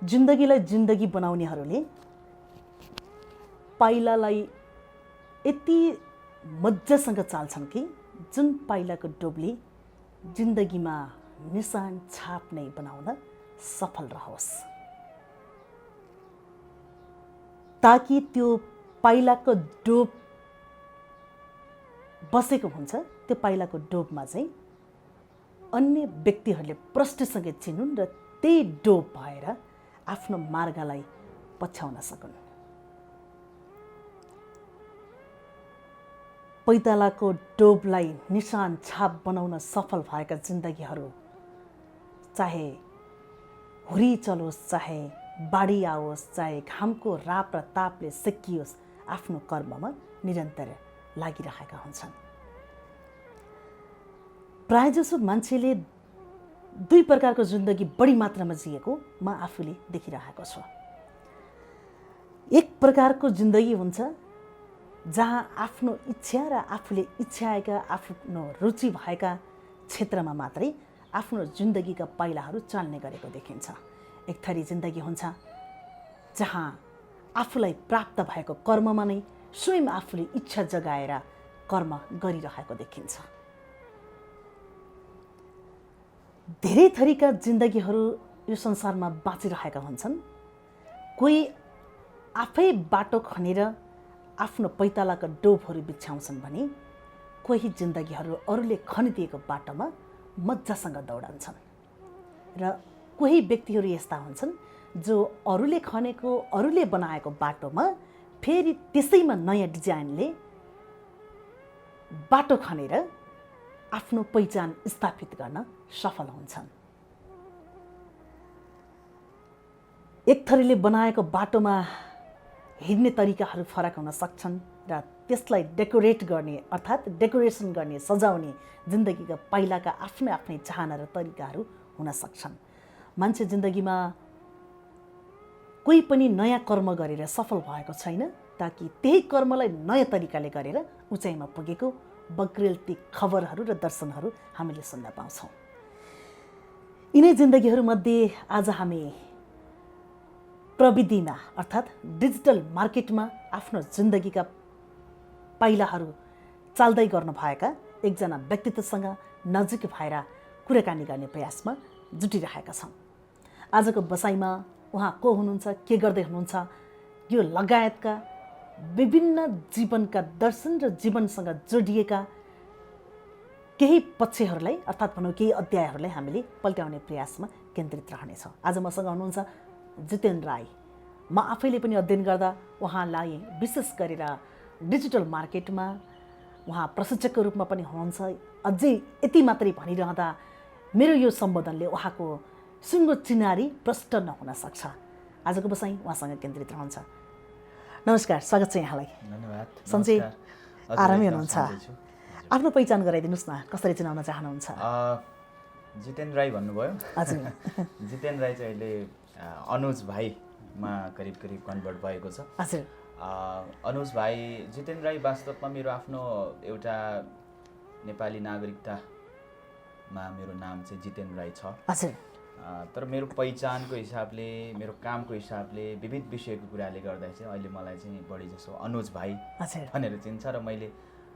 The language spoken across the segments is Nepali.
जिन्दगीलाई जिन्दगी बनाउनेहरूले पाइलालाई यति मजासँग चाल्छन् कि जुन पाइलाको डोबले जिन्दगीमा निशान छाप नै बनाउन सफल रहोस्, ताकि त्यो पाइलाको डोब बसेको हुन्छ त्यो पाइलाको डोबमा चाहिँ अन्य व्यक्तिहरूले प्रष्टसँग चिनुन् र त्यही डोब भएर आफ्नो मार्गलाई पछ्याउन सकुन्। पैतालाको डोबलाई निशान छाप बनाउन सफल भएका जिन्दगीहरू चाहे हुरी चलोस्, चाहे बाढी आओस्, चाहे घामको राप र तापले सेकियोस्, आफ्नो कर्ममा निरन्तर लागिरहेका हुन्छन्। प्रायःजसो मान्छेले दुई प्रकारको जिन्दगी बढी मात्रामा जिएको म आफूले देखिरहेको छु। एक प्रकारको जिन्दगी हुन्छ जहाँ आफ्नो इच्छा र आफूले इच्छाएका आफ्नो रुचि भएका क्षेत्रमा मात्रै आफ्नो जिन्दगीका पाइलाहरू चाल्ने गरेको देखिन्छ। एक थरी जिन्दगी हुन्छ जहाँ आफूलाई प्राप्त भएको कर्ममा नै स्वयं आफूले इच्छा जगाएर कर्म गरिरहेको देखिन्छ। धेरै थरीका जिन्दगीहरू यो संसारमा बाँचिरहेका हुन्छन्। कोही आफै बाटो खनेर आफ्नो पैतालाका डोबहरू बिछ्याउँछन् भने कोही जिन्दगीहरू अरूले खनिदिएको बाटोमा मजासँग दौडन्छन् र कोही व्यक्तिहरू यस्ता हुन्छन् जो अरूले खनेको अरूले बनाएको बाटोमा फेरि त्यसैमा नयाँ डिजाइनले बाटो खनेर आफ्नो पहिचान स्थापित गर्न सफल हुन्छन्। एक थरीले बनाएको बाटोमा हिँड्ने तरिकाहरू फरक हुन सक्छन् र त्यसलाई डेकोरेट गर्ने अर्थात् डेकोरेसन गर्ने, सजाउने जिन्दगीका पाइलाका आफ्नै आफ्नै चाहना र तरिकाहरू हुन सक्छन्। मान्छे जिन्दगीमा कोही पनि नयाँ कर्म गरेर सफल भएको छैन, ताकि त्यही कर्मलाई नयाँ तरिकाले गरेर उचाइमा पुगेको बग्रेलती खबरहरू र दर्शनहरू हामीले सुन्न पाउँछौँ। यिनै जिन्दगीहरूमध्ये आज हामी प्रविधिमा अर्थात् डिजिटल मार्केटमा आफ्नो जिन्दगीका पाइलाहरू चाल्दै गर्नुभएका एकजना व्यक्तित्वसँग नजिक भएर कुराकानी गर्ने प्रयासमा जुटिरहेका छौँ। आजको बसाइमा उहाँ को हुनुहुन्छ, के गर्दै हुनुहुन्छ, यो लगायतका विभिन्न जीवनका दर्शन र जीवनसँग जोडिएका केही पक्षहरूलाई अर्थात् भनौँ केही अध्यायहरूलाई हामीले पल्ट्याउने प्रयासमा केन्द्रित रहनेछौँ। आज मसँग हुनुहुन्छ जितेन्द्र राई। म आफैले पनि अध्ययन गर्दा उहाँलाई विशेष गरेर डिजिटल मार्केटमा उहाँ प्रशिक्षकको रूपमा पनि हुनुहुन्छ। अझै यति मात्रै भनिरहँदा मेरो यो सम्बोधनले उहाँको सिङ्गो चिनारी प्रष्ट नहुन सक्छ। आजको बसाइ उहाँसँग केन्द्रित रहन्छ। नमस्कार, स्वागत छ यहाँलाई। धन्यवाद। सन्चै आरामै हुनुहुन्छ? आफ्नो पहिचान गराइदिनुहोस् न, कसरी चिनाउन चाहनुहुन्छ? जितेन्द्र राई भन्नुभयो। हजुर। जितेन्द्र राई चाहिँ अहिले अनुज भाइमा करिब करिब कन्भर्ट भएको छ। हजुर। अनुज भाइ जितेन्द्र राई वास्तवमा मेरो आफ्नो एउटा नेपाली नागरिकतामा मेरो नाम चाहिँ जितेन्द्र राई छ। हजुर। तर मेरो पहिचानको हिसाबले, मेरो कामको हिसाबले, विविध विषयको कुराले गर्दा चाहिँ अहिले मलाई चाहिँ बढी जसो अनुज भाइ भनेर चिन्छ र मैले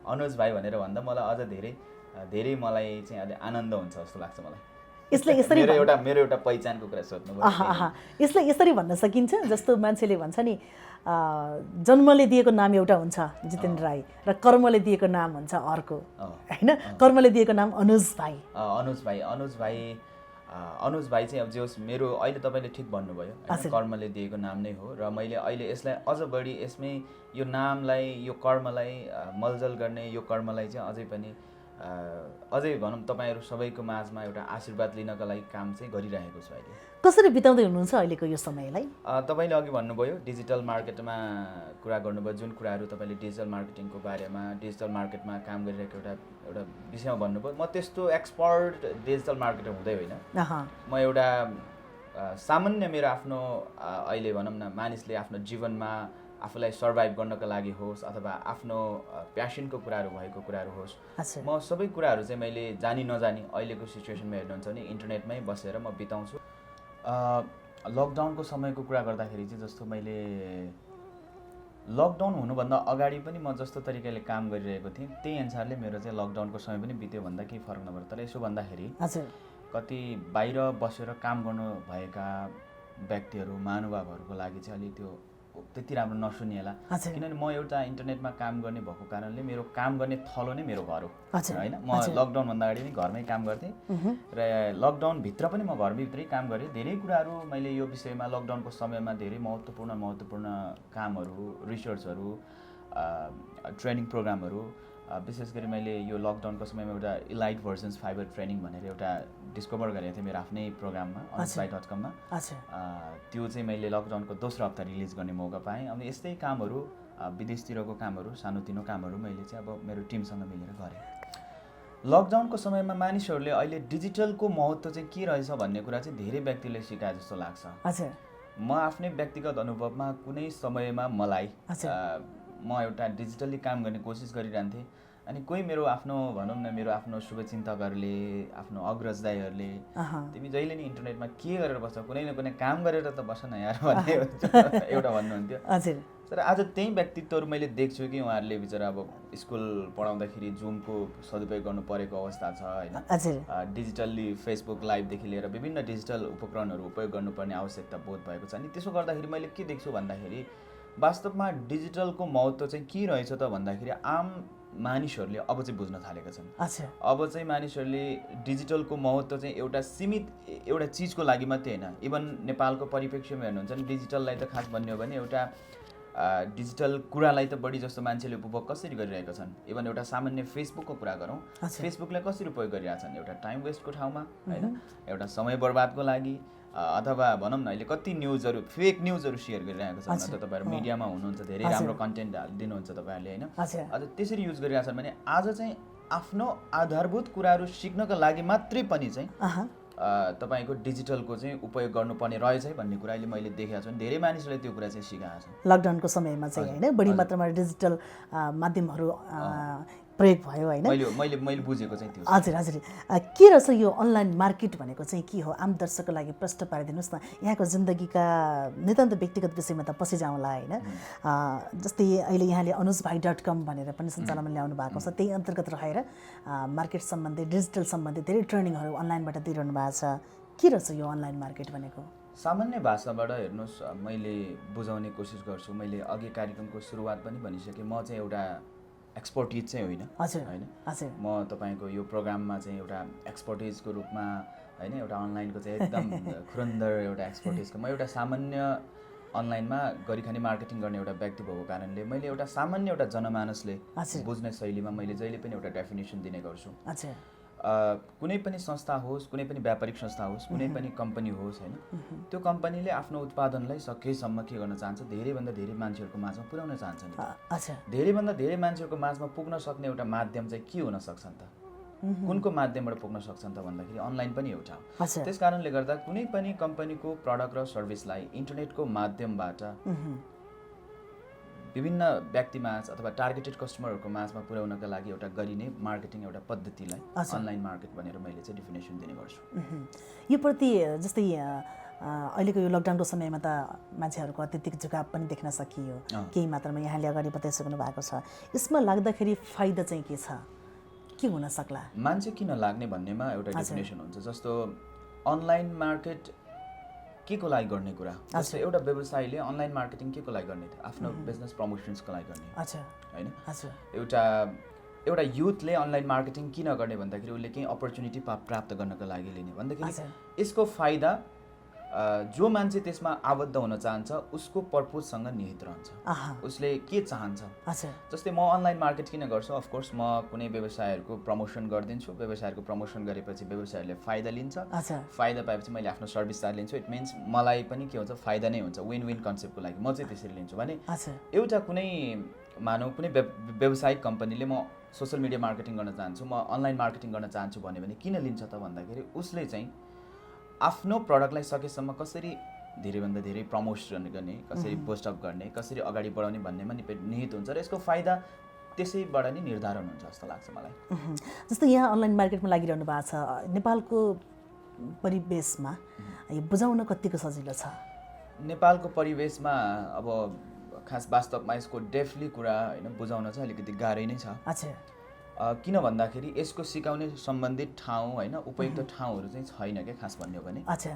अनुज भाइ भनेर भन्दा मलाई अझ धेरै मलाई चाहिँ अहिले आनन्द हुन्छ जस्तो लाग्छ मलाई। यसलाई मेरो एउटा पहिचानको कुरा सोध्नु। यसलाई यसरी भन्न सकिन्छ जस्तो मान्छेले भन्छ नि, जन्मले दिएको नाम एउटा हुन्छ जितेन्द्र राई र कर्मले दिएको नाम हुन्छ अर्को, होइन? कर्मले दिएको नाम अनुज भाइ। अनुज भाइ चाहिँ अब जे होस्, मेरो अहिले तपाईँले ठिक भन्नुभयो, कर्मले दिएको नाम नै हो र मैले अहिले यसलाई अझ बढी यसमै यो नामलाई, यो कर्मलाई मलजल गर्ने, यो कर्मलाई चाहिँ अझै भनौँ तपाईँहरू सबैको माझमा एउटा आशीर्वाद लिनका लागि काम चाहिँ गरिरहेको छु। अहिले कसरी बिताउँदै हुनुहुन्छ अहिलेको यो समयलाई? तपाईँले अघि भन्नुभयो डिजिटल मार्केटमा कुरा गर्नुभयो, जुन कुराहरू तपाईँले डिजिटल मार्केटिङको बारेमा, डिजिटल मार्केटमा काम गरिरहेको एउटा विषयमा भन्नुभयो। म त्यस्तो एक्सपर्ट डिजिटल मार्केटर हुँदै होइन। म एउटा सामान्य मेरो आफ्नो अहिले भनौँ न, मानिसले आफ्नो जीवनमा आफूलाई सर्भाइभ गर्नको लागि होस् अथवा आफ्नो प्यासनको कुराहरू भएको कुराहरू होस्, म सबै कुराहरू चाहिँ मैले जानी नजानी अहिलेको सिचुएसनमा हेर्नुहुन्छ भने इन्टरनेटमै बसेर म बिताउँछु। लकडाउनको समयको कुरा गर्दाखेरि चाहिँ जस्तो मैले लकडाउन हुनुभन्दा अगाडि पनि म जस्तो तरिकाले काम गरिरहेको थिएँ त्यही अनुसारले मेरो चाहिँ लकडाउनको समय पनि बित्यो भन्दा केही फरक नपर्छ। तर यसो भन्दाखेरि कति बाहिर बसेर काम गर्नु भएका व्यक्तिहरू महानुभावहरूको लागि चाहिँ अलि त्यो त्यति राम्रो नसुनिएला, किनभने म एउटा इन्टरनेटमा काम गर्ने भएको कारणले मेरो काम गर्ने थलो नै मेरो घर हो होइन। म लकडाउनभन्दा अगाडि पनि घरमै काम गर्थेँ र लकडाउनभित्र पनि म घरभित्रै काम गरेँ। धेरै कुराहरू मैले यो विषयमा लकडाउनको समयमा धेरै महत्त्वपूर्ण कामहरू, रिसर्चहरू, ट्रेनिङ प्रोग्रामहरू, विशेष गरी मैले यो लकडाउनको समयमा एउटा इलाइट भर्जन्स फाइबर ट्रेनिङ भनेर एउटा डिस्कभर गरेको थिएँ मेरो आफ्नै प्रोग्राममा onspy.com-मा। त्यो चाहिँ मैले लकडाउनको दोस्रो हप्ता रिलिज गर्ने मौका पाएँ। अनि यस्तै कामहरू, विदेशतिरको कामहरू, सानोतिनो कामहरू मैले चाहिँ अब मेरो टिमसँग मिलेर गरेँ। लकडाउनको समयमा मानिसहरूले अहिले डिजिटलको महत्त्व चाहिँ के रहेछ भन्ने कुरा चाहिँ धेरै व्यक्तिले सिकाए जस्तो लाग्छ। म आफ्नै व्यक्तिगत अनुभवमा कुनै समयमा मलाई म एउटा डिजिटल्ली काम गर्ने कोसिस गरिरहन्थेँ अनि कोही मेरो आफ्नो भनौँ न मेरो आफ्नो शुभचिन्तकहरूले, आफ्नो अग्रज दाइहरूले तिमी जहिले नि इन्टरनेटमा के गरेर बस्छ, कुनै न कुनै काम गरेर त बस न यार भन्ने एउटा भन्नुहुन्थ्यो। तर आज त्यही व्यक्तित्वहरू मैले देख्छु कि उहाँहरूले बिचरा अब स्कुल पढाउँदाखेरि जुमको सदुपयोग गर्नु परेको अवस्था छ होइन। डिजिटल्ली फेसबुक लाइभदेखि लिएर विभिन्न डिजिटल उपकरणहरू उपयोग गर्नुपर्ने आवश्यकता बोध भएको छ। अनि त्यसो गर्दाखेरि मैले के देख्छु भन्दाखेरि वास्तवमा डिजिटलको महत्त्व चाहिँ के रहेछ त भन्दाखेरि आम मानिसहरूले अब चाहिँ बुझ्न थालेका छन्। अब चाहिँ मानिसहरूले डिजिटलको महत्त्व चाहिँ एउटा सीमित एउटा चिजको लागि मात्रै होइन, इभन नेपालको परिप्रेक्ष्यमा हेर्नुहुन्छ भने डिजिटललाई त खास भन्ने हो भने एउटा डिजिटल कुरालाई त बढी जस्तो मान्छेले उपभोग कसरी गरिरहेका छन्। इभन एउटा सामान्य फेसबुकको कुरा गरौँ, फेसबुकलाई कसरी उपयोग गरिरहेछन्, एउटा टाइम वेस्टको ठाउँमा होइन, एउटा समय बर्बादको लागि, अथवा भनौँ न अहिले कति न्युजहरू फेक न्युजहरू सेयर गरिरहेको छ। त तपाईँहरू मिडियामा हुनुहुन्छ, धेरै राम्रो कन्टेन्ट दिनुहुन्छ तपाईँहरूले होइन, अझ त्यसरी युज गरिरहेका छन् भने आज चाहिँ आफ्नो आधारभूत कुराहरू सिक्नका लागि मात्रै पनि चाहिँ तपाईँको डिजिटलको चाहिँ उपयोग गर्नुपर्ने रहेछ है भन्ने कुरा अहिले मैले देखेको छु। धेरै मानिसहरूले त्यो कुरा चाहिँ सिकाएको छ लकडाउनको समयमा चाहिँ होइन। बढी मात्रामा डिजिटल माध्यमहरू प्रयोग भयो होइन। मैले बुझेको चाहिँ त्यो। हजुर के रहेछ यो अनलाइन मार्केट भनेको चाहिँ के हो, आम दर्शकको लागि प्रश्न पारिदिनुहोस् न। यहाँको जिन्दगीका नितान्त व्यक्तिगत विषयमा त पछि जाउँला होइन। जस्तै अहिले यहाँले अनुजभाइ.com भनेर पनि सञ्चालनमा ल्याउनु भएको छ, त्यही अन्तर्गत रहेर मार्केट सम्बन्धी डिजिटल सम्बन्धी धेरै ट्रेनिङहरू अनलाइनबाट दिइरहनु भएको छ। के रहेछ यो अनलाइन मार्केट भनेको? सामान्य भाषाबाट हेर्नुहोस्, मैले बुझाउने कोसिस गर्छु। मैले अघि कार्यक्रमको सुरुवात पनि भनिसकेँ, म चाहिँ एउटा एक्सपर्टिज चाहिँ होइन होइन। म तपाईँको यो प्रोग्राममा चाहिँ एउटा एक्सपर्टिजको रूपमा होइन, एउटा अनलाइनको चाहिँ एकदम खुरन्दर एउटा एक्सपर्टिजको, म एउटा सामान्य अनलाइनमा गरिखाने मार्केटिङ गर्ने एउटा व्यक्ति भएको कारणले मैले एउटा सामान्य एउटा जनमानसले बुझ्ने शैलीमा मैले जहिले पनि एउटा डेफिनेसन दिने गर्छु। कुनै पनि संस्था होस्, कुनै पनि व्यापारिक संस्था होस्, कुनै पनि कम्पनी होस् होइन, त्यो कम्पनीले आफ्नो उत्पादनलाई सकेसम्म के गर्न चाहन्छ, धेरैभन्दा धेरै मान्छेहरूको माझमा पुर्याउन चाहन्छ। धेरैभन्दा धेरै मान्छेहरूको माझमा पुग्न सक्ने एउटा माध्यम चाहिँ के हुन सक्छन् त, कुनको माध्यमबाट पुग्न सक्छन् त भन्दाखेरि अनलाइन पनि एउटा हो। त्यस कारणले गर्दा कुनै पनि कम्पनीको प्रडक्ट र सर्भिसलाई इन्टरनेटको माध्यमबाट विभिन्न व्यक्तिमाझ अथवा टार्गेटेड कस्टमरहरूको माझमा पुर्याउनका लागि एउटा गरिने मार्केटिङ एउटा पद्धतिलाई अनलाइन मार्केट भनेर मैले चाहिँ डेफिनेसन दिने गर्छु। यो प्रति जस्तै अहिलेको यो लकडाउनको समयमा त मान्छेहरूको अत्यधिक झुकाव पनि देख्न सकियो, केही मात्रामा यहाँले अगाडि बताइसक्नु भएको छ। यसमा लाग्दाखेरि फाइदा चाहिँ के छ, के हुन सक्ला? मान्छे किन लाग्ने भन्नेमा एउटा डेफिनेसन हुन्छ। जस्तो अनलाइन मार्केट के को लागि गर्ने कुरा, जस्तो एउटा व्यवसायले अनलाइन मार्केटिङ के को लागि गर्ने, आफ्नो बिजनेस प्रमोसन्सको लागि गर्ने होइन। एउटा युथले अनलाइन मार्केटिङ किन गर्ने भन्दाखेरि उसले केही अपर्च्युनिटी प्राप्त गर्नको लागि लिने भन्दाखेरि यसको फाइदा जो मान्छे त्यसमा आबद्ध हुन चाहन्छ उसको पर्पोजसँग निहित रहन्छ, उसले के चाहन्छ। जस्तै म अनलाइन मार्केट किन गर्छु, अफकोर्स म कुनै व्यवसायहरूको प्रमोसन गरिदिन्छु, व्यवसायहरूको प्रमोसन गरेपछि व्यवसायहरूले फाइदा लिन्छ, फाइदा पाएपछि मैले आफ्नो सर्भिस चार्ज लिन्छु, इट मिन्स मलाई पनि के हुन्छ, फाइदा नै हुन्छ, विन विन कन्सेप्टको लागि म चाहिँ त्यसरी लिन्छु। भने एउटा कुनै मानव कुनै व्यावसायिक कम्पनीले म सोसियल मिडिया मार्केटिङ गर्न चाहन्छु, म अनलाइन मार्केटिङ गर्न चाहन्छु भन्यो भने किन लिन्छ त भन्दाखेरि उसले चाहिँ आफ्नो प्रडक्टलाई सकेसम्म कसरी धेरैभन्दा धेरै प्रमोसन गर्ने, कसरी पोस्टअप गर्ने, कसरी अगाडि बढाउने भन्नेमा निहित हुन्छ र यसको फाइदा त्यसैबाट नै निर्धारण हुन्छ जस्तो लाग्छ मलाई। जस्तो यहाँ अनलाइन मार्केटमा लागिरहनु भएको छ, नेपालको परिवेशमा यो बुझाउन कतिको सजिलो छ? नेपालको परिवेशमा अब खास वास्तवमा यसको डेफली कुरा होइन बुझाउन चाहिँ अलिकति गाह्रै नै छ। अच्छा किन भन्दाखेरि यसको सिकाउने सम्बन्धित ठाउँ होइन उपयुक्त ठाउँहरू चाहिँ छैन क्या खास भन्यो भने। अच्छा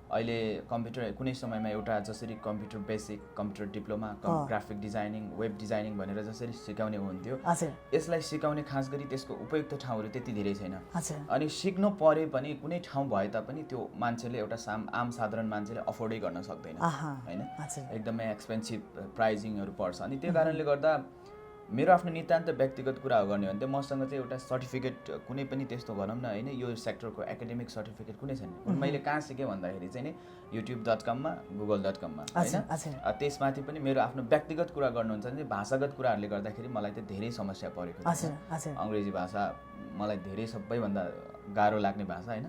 अहिले कम्प्युटर कुनै समयमा एउटा जसरी computer basic, computer diploma, graphic designing, web designing भनेर जसरी सिकाउने हुन्थ्यो, अच्छा यसलाई सिकाउने खास गरी त्यसको उपयुक्त ठाउँहरू त्यति धेरै छैन। अच्छा अनि सिक्नु परे पनि कुनै ठाउँ भए तापनि त्यो मान्छेले एउटा आम साधारण मान्छेले अफोर्डै गर्न सक्दैन होइन, एकदमै एक्सपेन्सिभ प्राइजिङहरू पर्छ। अनि त्यो कारणले गर्दा मेरो आफ्नो नितान्त व्यक्तिगत कुरा गर्ने हो भने चाहिँ मसँग चाहिँ एउटा सर्टिफिकेट कुनै पनि त्यस्तो भनौँ न होइन यो सेक्टरको एकाडेमिक सर्टिफिकेट कुनै छैन। मैले कहाँ सिकेँ भन्दाखेरि चाहिँ नि youtube.com-मा google.com-मा होइन। त्यसमाथि पनि मेरो आफ्नो व्यक्तिगत कुरा गर्नुहुन्छ भने भाषागत कुराहरूले गर्दाखेरि मलाई चाहिँ धेरै समस्या परेको छ। अङ्ग्रेजी भाषा मलाई धेरै सबैभन्दा गाह्रो लाग्ने भाषा होइन।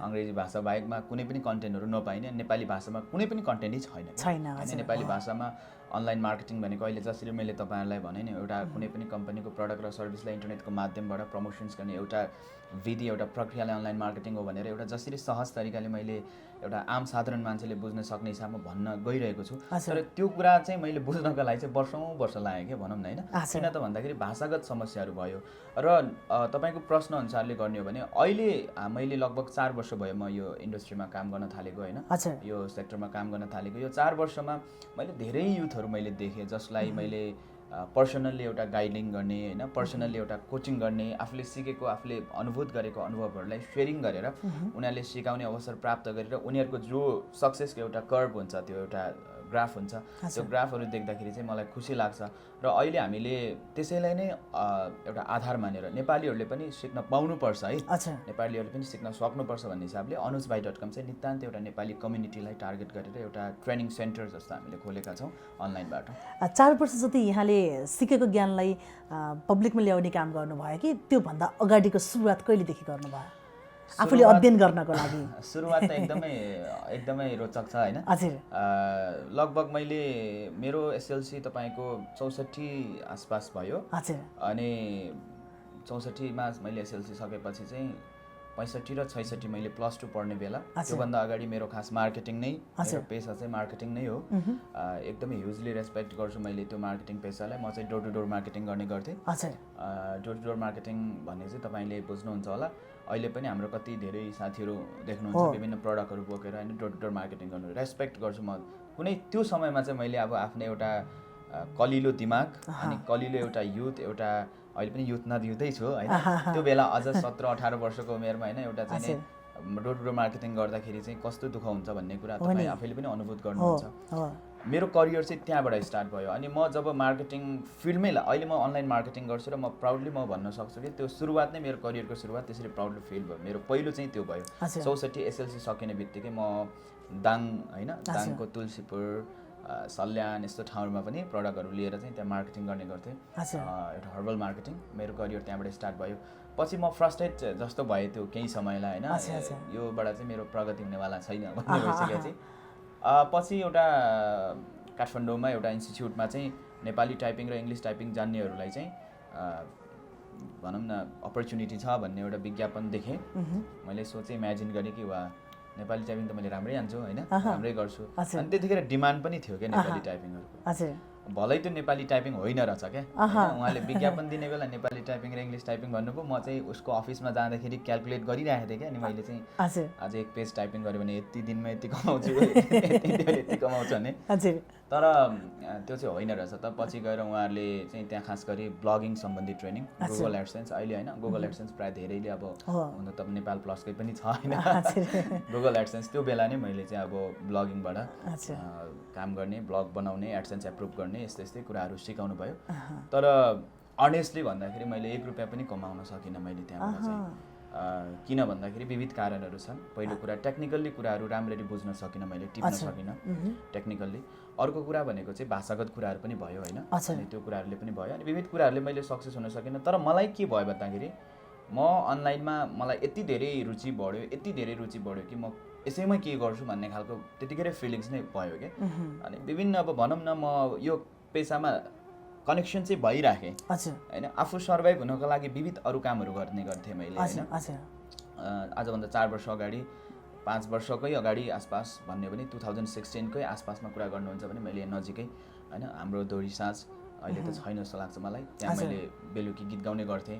अङ्ग्रेजी भाषा बाहेकमा कुनै पनि कन्टेन्टहरू नपाइने, नेपाली भाषामा कुनै पनि कन्टेन्टै छैन होइन। नेपाली भाषामा अनलाइन मार्केटिङ भनेको अहिले जसरी मैले तपाईँहरूलाई भने नि एउटा कुनै पनि कम्पनीको प्रडक्ट र सर्भिसलाई इन्टरनेटको माध्यमबाट प्रमोसन्स गर्ने एउटा विधि, एउटा प्रक्रियालाई अनलाइन मार्केटिङ हो भनेर एउटा जसरी सहज तरिकाले मैले एउटा आम साधारण मान्छेले बुझ्न सक्ने हिसाबमा भन्न गइरहेको छु। तर त्यो कुरा चाहिँ मैले बुझ्नका लागि चाहिँ वर्ष लाग्यो क्या भनौँ न होइन। किन त भन्दाखेरि भाषागत समस्याहरू भयो। र तपाईँको प्रश्न अनुसारले गर्ने हो भने अहिले मैले लगभग 4 वर्ष भयो म यो इन्डस्ट्रीमा काम गर्न थालेको होइन, यो सेक्टरमा काम गर्न थालेको। यो 4 वर्षमा मैले धेरै युथहरू मैले देखेँ जसलाई मैले पर्सनल्ली एउटा गाइडिङ गर्ने होइन, पर्सनल्ली एउटा कोचिङ गर्ने, आफूले सिकेको आफूले अनुभूत गरेको अनुभवहरूलाई सेयरिङ गरेर उनीहरूले सिकाउने अवसर प्राप्त गरेर उनीहरूको जो सक्सेसको एउटा कर्भ हुन्छ, त्यो एउटा ग्राफ हुन्छ, त्यो ग्राफहरू देख्दाखेरि चाहिँ मलाई खुसी लाग्छ। र अहिले हामीले त्यसैलाई नै एउटा आधार मानेर नेपालीहरूले पनि सिक्न पाउनुपर्छ है, नेपालीहरूले पनि सिक्न सक्नुपर्छ भन्ने हिसाबले अनुजभाइ.com चाहिँ नितान्त एउटा नेपाली कम्युनिटीलाई टार्गेट गरेर एउटा ट्रेनिङ सेन्टर जस्तो हामीले खोलेका छौँ अनलाइनबाट। 4 वर्ष जति यहाँले सिकेको ज्ञानलाई पब्लिकमा ल्याउने काम गर्नुभयो कि त्योभन्दा अगाडिको सुरुवात कहिलेदेखि गर्नुभयो आफूले अध्ययन गर्नको लागि? सुरुवात त एकदमै रोचक छ होइन। लगभग मैले मेरो एसएलसी तपाईँको 64 आसपास भयो। अनि 64मा मैले एसएलसी सकेपछि चाहिँ 65 र 66 मैले +2 पढ्ने बेला, त्योभन्दा अगाडि मेरो खास मार्केटिङ नै, मेरो पेसा चाहिँ मार्केटिङ नै हो। एकदमै ह्युजली रेस्पेक्ट गर्छु मैले त्यो मार्केटिङ पेसालाई। म चाहिँ डोर टु डोर मार्केटिङ गर्ने गर्थेँ। डोर टु डोर मार्केटिङ भन्ने चाहिँ तपाईँले बुझ्नुहुन्छ होला, अहिले पनि हाम्रो कति धेरै साथीहरू देख्नुहुन्छ विभिन्न प्रडक्टहरू बोकेर होइन डोर टु डोर मार्केटिङ गर्नु। रेस्पेक्ट गर्छु म। कुनै त्यो समयमा चाहिँ मैले अब आफ्नो एउटा कलिलो दिमाग अनि कलिलो एउटा युथ, एउटा अहिले पनि युथै छु होइन, त्यो बेला अझ 17-18 वर्षको उमेरमा होइन एउटा चाहिँ डोर टु डोर मार्केटिङ गर्दाखेरि चाहिँ कस्तो दुःख हुन्छ भन्ने कुरा तपाईँ आफैले पनि अनुभूत गर्नुहुन्छ। मेरो करियर चाहिँ त्यहाँबाट स्टार्ट भयो। अनि म जब मार्केटिङ फिल्डमै अहिले म अनलाइन मार्केटिङ गर्छु र म प्राउडली म भन्न सक्छु कि त्यो सुरुवात नै मेरो करियरको सुरुवात त्यसरी प्राउडली फिल भयो। मेरो पहिलो चाहिँ त्यो भयो। 64 एसएलसी सकिने बित्तिकै म दाङ होइन, दाङको तुलसीपुर, सल्यान यस्तो ठाउँहरूमा पनि प्रडक्टहरू लिएर चाहिँ त्यहाँ मार्केटिङ गर्ने गर्थेँ, एउटा हर्बल मार्केटिङ। मेरो करियर त्यहाँबाट स्टार्ट भयो। पछि म फ्रस्ट्रेट जस्तो भयो त्यो केही समयलाई होइन, योबाट चाहिँ मेरो प्रगति हुनेवाला छैन भन्ने भइसकेको चाहिँ पछि एउटा काठमाडौँमा एउटा इन्स्टिच्युटमा चाहिँ नेपाली टाइपिङ र इङ्ग्लिस टाइपिङ जान्नेहरूलाई चाहिँ भनौँ न अपर्च्युनिटी छ भन्ने एउटा विज्ञापन देखेँ। मैले सोचेँ, इमेजिन गरेँ कि वा नेपाली टाइपिङ त मैले राम्रै जान्छु होइन, राम्रै गर्छु। अनि त्यतिखेर डिमान्ड पनि थियो क्या नेपाली टाइपिङहरूको। भलै त्यो नेपाली टाइपिङ होइन रहेछ क्या, उहाँले विज्ञापन दिने बेला नेपाली टाइपिङ र इङ्ग्लिस टाइपिङ भन्नुभयो। म चाहिँ उसको अफिसमा जाँदाखेरि क्यालकुलेट गरिरहेको थिएँ क्या। अनि मैले चाहिँ आज 1 पेज टाइपिङ गऱ्यो भने यति दिनमा यति कमाउँछु, यति कमाउँछु भने। तर त्यो चाहिँ होइन रहेछ। त पछि गएर उहाँहरूले चाहिँ त्यहाँ खास गरी ब्लगिङ सम्बन्धी ट्रेनिङ, गुगल एडसेन्स अहिले होइन, गुगल एडसेन्स प्रायः धेरैले अब हुन त नेपाल प्लसकै पनि छ होइन, गुगल एडसेन्स त्यो बेला नै मैले चाहिँ अब ब्लगिङबाट काम गर्ने, ब्लग बनाउने, एडसेन्स एप्रुभ गर्ने यस्तै कुराहरू सिकाउनु भयो। तर अनेस्टली भन्दाखेरि मैले 1 रुपियाँ पनि कमाउन सकिनँ मैले त्यहाँबाट चाहिँ। किन भन्दाखेरि विविध कारणहरू छन्। पहिलो कुरा टेक्निकल्ली कुराहरू राम्ररी बुझ्न सकिनँ मैले, टिप्न सकिनँ टेक्निकल्ली। अर्को कुरा भनेको चाहिँ भाषागत कुराहरू पनि भयो होइन, अनि त्यो कुराहरूले पनि भयो। अनि विविध कुराहरूले मैले सक्सेस हुन सकिनँ। तर मलाई के भयो भन्दाखेरि म अनलाइनमा मलाई यति धेरै रुचि बढ्यो कि म यसैमा के गर्छु भन्ने खालको त्यतिखेरै फिलिङ्स नै भयो क्या। अनि विभिन्न अब भनौँ न म यो पेसामा कनेक्सन चाहिँ भइराखेँ होइन। आफू सर्भाइभ हुनको लागि विविध अरू कामहरू गर्ने गर्थेँ मैले होइन। आजभन्दा 4 वर्ष अगाडि 5 वर्षकै अगाडि आसपास भन्यो भने 2016कै आसपासमा कुरा गर्नुहुन्छ भने मैले नजिकै होइन हाम्रो दोरी साँझ अहिले त छैन जस्तो लाग्छ मलाई त्यहाँ मैले बेलुकी गीत गाउने गर्थेँ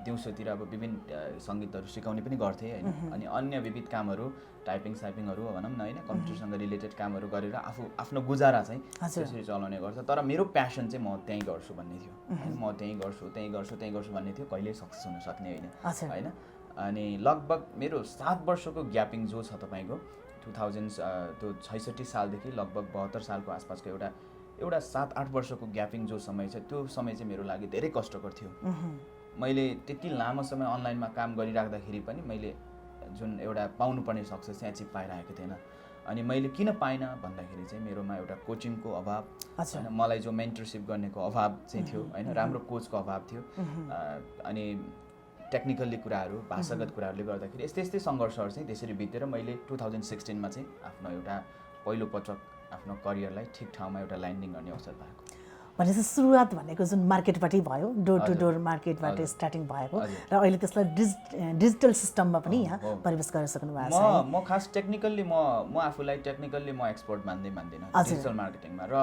दिउँसोतिर अब विभिन्न सङ्गीतहरू सिकाउने पनि गर्थेँ होइन अनि अन्य विविध कामहरू टाइपिङ साइपिङहरू भनौँ न होइन कम्प्युटरसँग रिलेटेड कामहरू गरेर आफ्नो गुजारा चाहिँ त्यसरी चलाउने गर्छ तर मेरो प्यासन चाहिँ म त्यहीँ गर्छु भन्ने थियो होइन म त्यहीँ गर्छु भन्ने थियो कहिल्यै सक्सेस हुन सक्ने होइन अनि लगभग मेरो 7 वर्षको ग्यापिङ जो छ तपाईँको 1966 सालदेखि लगभग 72 सालको आसपासको एउटा 7-8 वर्षको ग्यापिङ जो समय छ त्यो समय चाहिँ मेरो लागि धेरै कष्टकर थियो मैले त्यति लामो समय अनलाइनमा काम गरिराख्दाखेरि पनि मैले जुन एउटा पाउनुपर्ने सक्सेस चाहिँ एचिभ पाइरहेको थिएन अनि मैले किन पाइनँ भन्दाखेरि चाहिँ मेरोमा एउटा कोचिङको अभाव होइन मलाई जो मेन्टरसिप गर्नेको अभाव चाहिँ थियो होइन राम्रो कोचको अभाव थियो अनि टेक्निकल्ली कुराहरू भाषागत कुराहरूले गर्दाखेरि यस्तै सङ्घर्षहरू चाहिँ त्यसरी बितेर मैले 2016मा चाहिँ आफ्नो एउटा पहिलो पटक आफ्नो करियरलाई ठिक ठाउँमा एउटा ल्यान्डिङ गर्ने अवसर पाएको भनेपछि सुरुवात भनेको जुन मार्केटबाटै भयो डोर टु डोर मार्केटबाट स्टार्टिङ भएको र अहिले त्यसलाई डिजिटल सिस्टममा पनि यहाँ प्रवेश गरिसक्नु भएको छ म खास टेक्निकल्ली म आफूलाई टेक्निकल्ली म एक्सपर्ट मान्दिनँ डिजिटल मार्केटिङमा र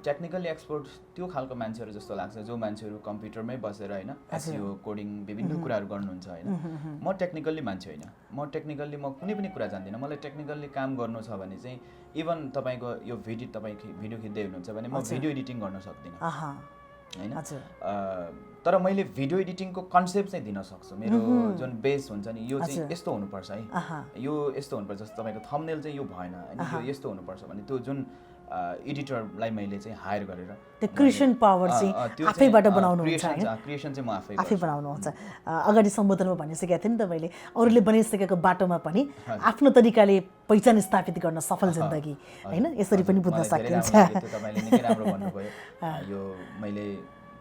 टेक्निकल्ली एक्सपर्ट त्यो खालको मान्छेहरू जस्तो लाग्छ जो मान्छेहरू कम्प्युटरमै बसेर होइन एसइओ कोडिङ विभिन्न कुराहरू गर्नुहुन्छ होइन म टेक्निकल्ली मान्छे होइन म कुनै पनि कुरा जान्दिनँ मलाई टेक्निकल्ली काम गर्नु छ भने चाहिँ इभन तपाईँको यो तपाईँ भिडियो खिच्दै हुनुहुन्छ भने म भिडियो एडिटिङ गर्न सक्दिनँ होइन तर मैले भिडियो एडिटिङको कन्सेप्ट चाहिँ दिन सक्छु मेरो जुन बेस हुन्छ नि यो चाहिँ यस्तो हुनुपर्छ है यो यस्तो हुनुपर्छ जस्तो तपाईँको थम्बनेल चाहिँ यो भएन होइन यो यस्तो हुनुपर्छ भने त्यो जुन एडिटरलाई मैले चाहिँ हायर गरेर त्यो क्रिएसन पावर चाहिँ आफैबाट बनाउनुहुन्छ क्रिएसन चाहिँ म आफै बनाउनुहुन्छ अगाडि सम्बोधनमा भनिसकेको थिएँ नि तपाईँले अरूले बनाइसकेको बाटोमा पनि आफ्नो तरिकाले पहिचान स्थापित गर्न सफल जिन्दगी होइन यसरी पनि बुझ्न सकिन्छ तपाईँले निकै राम्रो भन्नुभयो यो मैले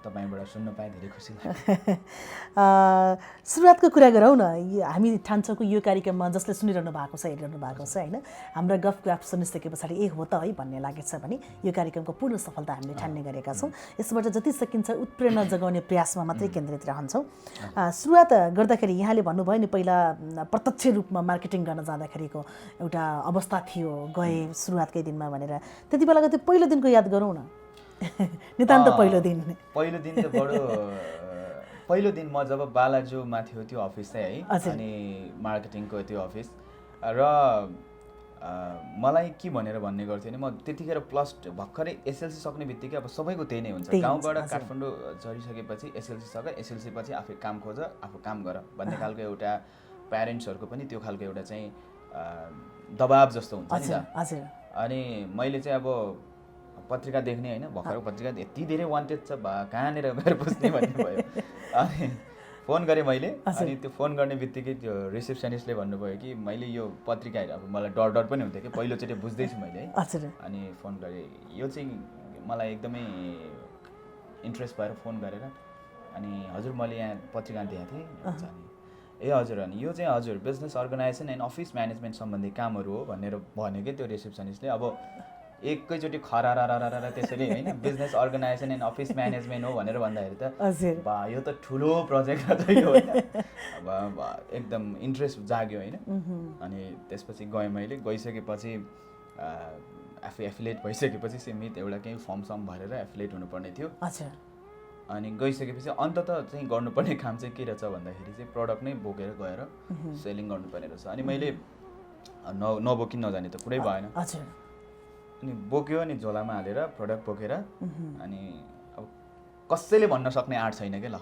तपाईँबाट सुन्न पाएँ धेरै खुसी लाग्यो सुरुवातको कुरा गरौँ न हामी ठान्छौँ यो कार्यक्रममा जसले सुनिरहनु भएको छ हेरिरहनु भएको छ होइन हाम्रा गफ सुनिसके पछाडि ए हो त है भन्ने लागेको छ भने यो कार्यक्रमको पूर्ण सफलता हामीले ठान्ने गरेका छौँ यसबाट जति सकिन्छ उत्प्रेरणा जगाउने प्रयासमा मात्रै केन्द्रित रहन्छौँ सुरुवात गर्दाखेरि यहाँले भन्नुभयो नि पहिला प्रत्यक्ष रूपमा मार्केटिङ गर्न जाँदाखेरिको एउटा अवस्था थियो गए सुरुवातकै दिनमा भनेर त्यति बेलाको त्यो पहिलो दिनको याद गरौँ न नितान्त पहिलो दिन त बडो पहिलो दिन म जब बालाजुमा थियो त्यो अफिस चाहिँ है अनि मार्केटिङको त्यो अफिस र मलाई के भनेर भन्ने गर्थ्यो भने म त्यतिखेर प्लस भर्खरै एसएलसी सक्ने बित्तिकै अब सबैको त्यही नै हुन्छ गाउँबाट काठमाडौँ झरिसकेपछि एसएलसी सक एसएलसी पछि आफै काम खोज आफू काम गर भन्ने खालको एउटा प्यारेन्ट्सहरूको पनि त्यो खालको एउटा चाहिँ दबाब जस्तो हुन्छ नि त अनि मैले चाहिँ अब पत्रिका देख्ने होइन भर्खर पत्रिका यति धेरै वान्टेड छ कहाँनिर गएर पुस्ने भन्ने भयो अनि फोन गरेँ मैले अनि त्यो फोन गर्ने बित्तिकै त्यो रिसेप्सनिस्टले भन्नुभयो कि मैले यो पत्रिका हेरेर अब मलाई डर पनि हुन्थ्यो कि पहिलोचोटि बुझ्दैछु मैले है अनि फोन गरेँ यो चाहिँ मलाई एकदमै इन्ट्रेस्ट भएर फोन गरेर अनि हजुर मैले यहाँ पत्रिका देखाएको थिएँ ए हजुर अनि यो चाहिँ हजुर business organisation and office management सम्बन्धी कामहरू हो भनेर भन्यो कि त्यो रिसेप्सनिस्टले अब एकैचोटि खरा त्यसरी होइन business organisation and office management हो भनेर भन्दाखेरि त बा यो त ठुलो प्रोजेक्ट त यो होइन अब एकदम इन्ट्रेस्ट जाग्यो होइन अनि त्यसपछि गएँ मैले गइसकेपछि आफै एफिलिएट भइसकेपछि सीमित एउटा केही फर्म भरेर एफिलिएट हुनुपर्ने थियो अनि गइसकेपछि अन्ततः चाहिँ गर्नुपर्ने काम चाहिँ के रहेछ भन्दाखेरि चाहिँ प्रडक्ट नै बोकेर गएर सेलिङ गर्नुपर्ने रहेछ अनि मैले नबोकी नजाने त कुरै भएन अनि बोक्यो अनि झोलामा हालेर प्रडक्ट बोकेर अनि अब कसैले भन्न सक्ने आँट छैन क्या ल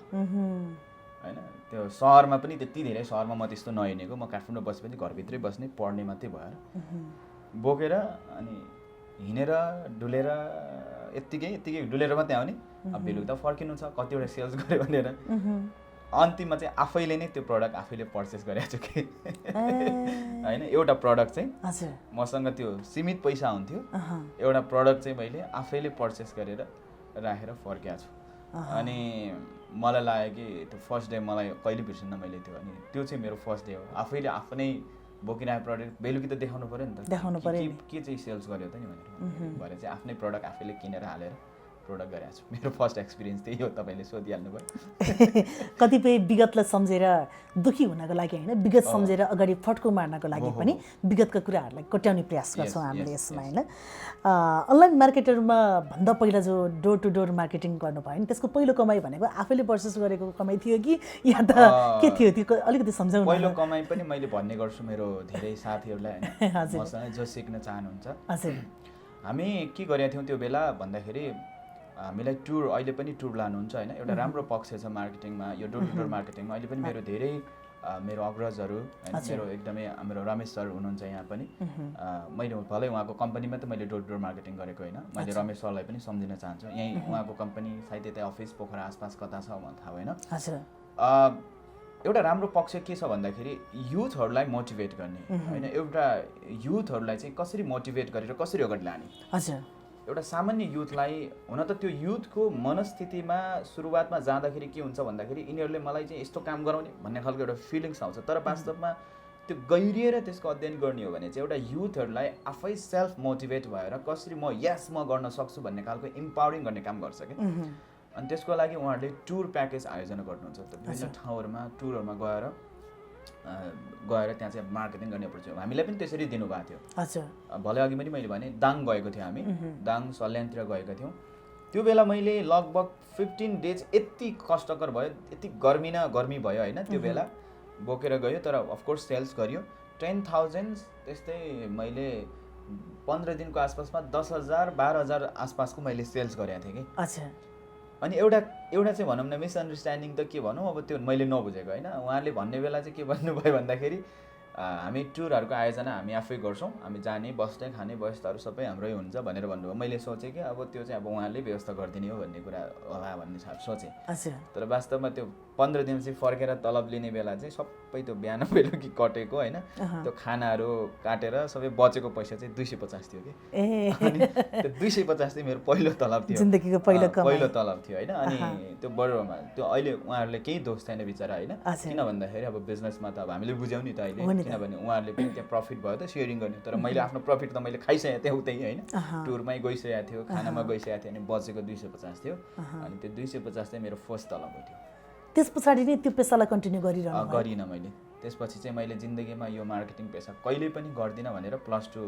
होइन त्यो सहरमा पनि त्यति धेरै सहरमा म त्यस्तो नहिँडेको म काठमाडौँ बसेपछि घरभित्रै बस्ने पढ्ने मात्रै भएर बोकेर अनि हिँडेर डुलेर यत्तिकै डुलेर मात्रै आउने अब बेलुका त फर्किनु छ कतिवटा सेल्स गऱ्यो भनेर अन्तिममा चाहिँ आफैले नै त्यो प्रडक्ट आफैले पर्चेस गरेको छु कि होइन एउटा प्रडक्ट चाहिँ मसँग त्यो सीमित पैसा हुन्थ्यो एउटा प्रडक्ट चाहिँ मैले आफैले पर्चेस गरेर राखेर फर्किएको छु अनि मलाई लाग्यो कि त्यो फर्स्ट डे मलाई कहिले बिर्सिन्न मैले त्यो अनि त्यो चाहिँ मेरो फर्स्ट डे हो आफैले आफ्नै बोकिरहेको प्रडक्ट बेलुकी त देखाउनु पऱ्यो नि त के चाहिँ सेल्स गर्यो त नि भनेर भएर चाहिँ आफ्नै प्रडक्ट आफैले किनेर हालेर प्रोडक्ट गरेको छु। मेरो फर्स्ट एक्सपिरियन्स त्यही हो, तपाईँले सोधिहाल्नु भयो। कतिपय विगतलाई सम्झेर दुखी हुनको लागि होइन, विगत सम्झेर अगाडि फड्को मार्नको लागि पनि विगतका कुराहरूलाई कोट्याउने प्रयास गर्छौँ हामीले यसमा होइन। अनलाइन मार्केटरमा भन्दा पहिला जो डोर टु डोर मार्केटिङ गर्नुभयो नि, त्यसको पहिलो कमाइ भनेको आफैले पर्चेस गरेको कमाइ थियो कि या त के थियो त्यो अलिकति सम्झाउनु। पहिलो कमाइ पनि मैले भन्ने गर्छु मेरो धेरै साथीहरूलाई होइन, मसँग जो सिक्न चाहनुहुन्छ। हजुर, हामी के गरेका थियौँ त्यो बेला भन्दाखेरि हामीलाई टुर, अहिले पनि टुर लानुहुन्छ होइन, एउटा राम्रो पक्ष छ मार्केटिङमा, यो डोर टु डोर मार्केटिङमा। अहिले पनि मेरो धेरै मेरो अग्रजहरू होइन, मेरो एकदमै हाम्रो रमेश सर हुनुहुन्छ यहाँ पनि, मैले भलै उहाँको कम्पनीमा त मैले डोर टु डोर मार्केटिङ गरेको होइन, मैले रमेश सरलाई पनि सम्झिन चाहन्छु। यहीँ उहाँको कम्पनी सायद यतै अफिस पोखरा आसपास कता छ मलाई थाहा भएन। एउटा राम्रो पक्ष के छ भन्दाखेरि युथहरूलाई मोटिभेट गर्ने होइन, एउटा युथहरूलाई चाहिँ कसरी मोटिभेट गरेर कसरी अगाडि लाने। हजुर, एउटा सामान्य युथलाई हुन त त्यो युथको मनस्थितिमा सुरुवातमा जाँदाखेरि के हुन्छ भन्दाखेरि यिनीहरूले मलाई चाहिँ यस्तो काम गराउने भन्ने खालको एउटा फिलिङ्स आउँछ। तर वास्तवमा त्यो गहिरिएर त्यसको अध्ययन गर्ने हो भने चाहिँ एउटा युथहरूलाई आफै सेल्फ मोटिभेट भएर कसरी म यस म गर्न सक्छु भन्ने खालको इम्पावरिङ गर्ने काम गर्छ कि। अनि त्यसको लागि उहाँहरूले टुर प्याकेज आयोजना गर्नुहुन्छ। विभिन्न ठाउँहरूमा टुरहरूमा गएर त्यहाँ चाहिँ मार्केटिङ गर्ने अपर्च्युनिटी हामीलाई पनि त्यसरी दिनुभएको थियो। हजुर, भले अघि पनि मैले भने दाङ गएको थियौँ हामी, दाङ सल्यानतिर गएका थियौँ। त्यो बेला मैले लगभग 15 डेज यति कष्टकर भयो, यति गर्मी भयो होइन, त्यो बेला बोकेर गयो। तर अफकोर्स सेल्स गरियो 10,000 त्यस्तै मैले 15 दिनको आसपासमा 10,000 12,000 आसपासको मैले सेल्स गरेको थिएँ कि। अच्छा, अनि एउटा चाहिँ भनौँ न मिसअन्डरस्ट्यान्डिङ त के भनौँ अब, त्यो मैले नबुझेको होइन। उहाँले भन्ने बेला चाहिँ के भन्नुभयो भन्दाखेरि हामी टुरहरूको आयोजना हामी आफै गर्छौँ, हामी जाने बस्ने खाने व्यवस्थाहरू सबै हाम्रै हुन्छ भनेर भन्नुभयो। मैले सोचेँ कि अब त्यो चाहिँ अब उहाँले व्यवस्था गरिदिने हो भन्ने कुरा होला भन्ने सोचेँ। तर वास्तवमा त्यो 15 दिन चाहिँ फर्केर तलब लिने बेला चाहिँ सबै त्यो बिहान बेलुकी कटेको होइन, त्यो खानाहरू काटेर सबै बचेको पैसा चाहिँ 250 थियो कि। अनि त्यो 250 चाहिँ मेरो पहिलो तलब थियो, जिन्दगीको पहिलो तलब थियो होइन। अनि त्यो बडोमा त्यो अहिले उहाँहरूले केही दोष छैन बिचरा होइन, किन भन्दाखेरि अब बिजनेसमा त अब हामीले बुझ्यौँ नि त अहिले, किनभने उहाँहरूले पनि त्यहाँ प्रफिट भयो त सेयरिङ गर्ने। तर मैले आफ्नो प्रफिट त मैले खाइसकेको थिएँ उतै होइन, टुरमै गइसकेको थियो, खानामा गइसकेको थियो, अनि बचेको 250 थियो। अनि त्यो 250 चाहिँ मेरो फर्स्ट तलब थियो। त्यस पछाडि नै त्यो पेसालाई कन्टिन्यू गरिनँ मैले। त्यसपछि चाहिँ मैले जिन्दगीमा यो मार्केटिङ पेसा कहिल्यै पनि गर्दिनँ भनेर +2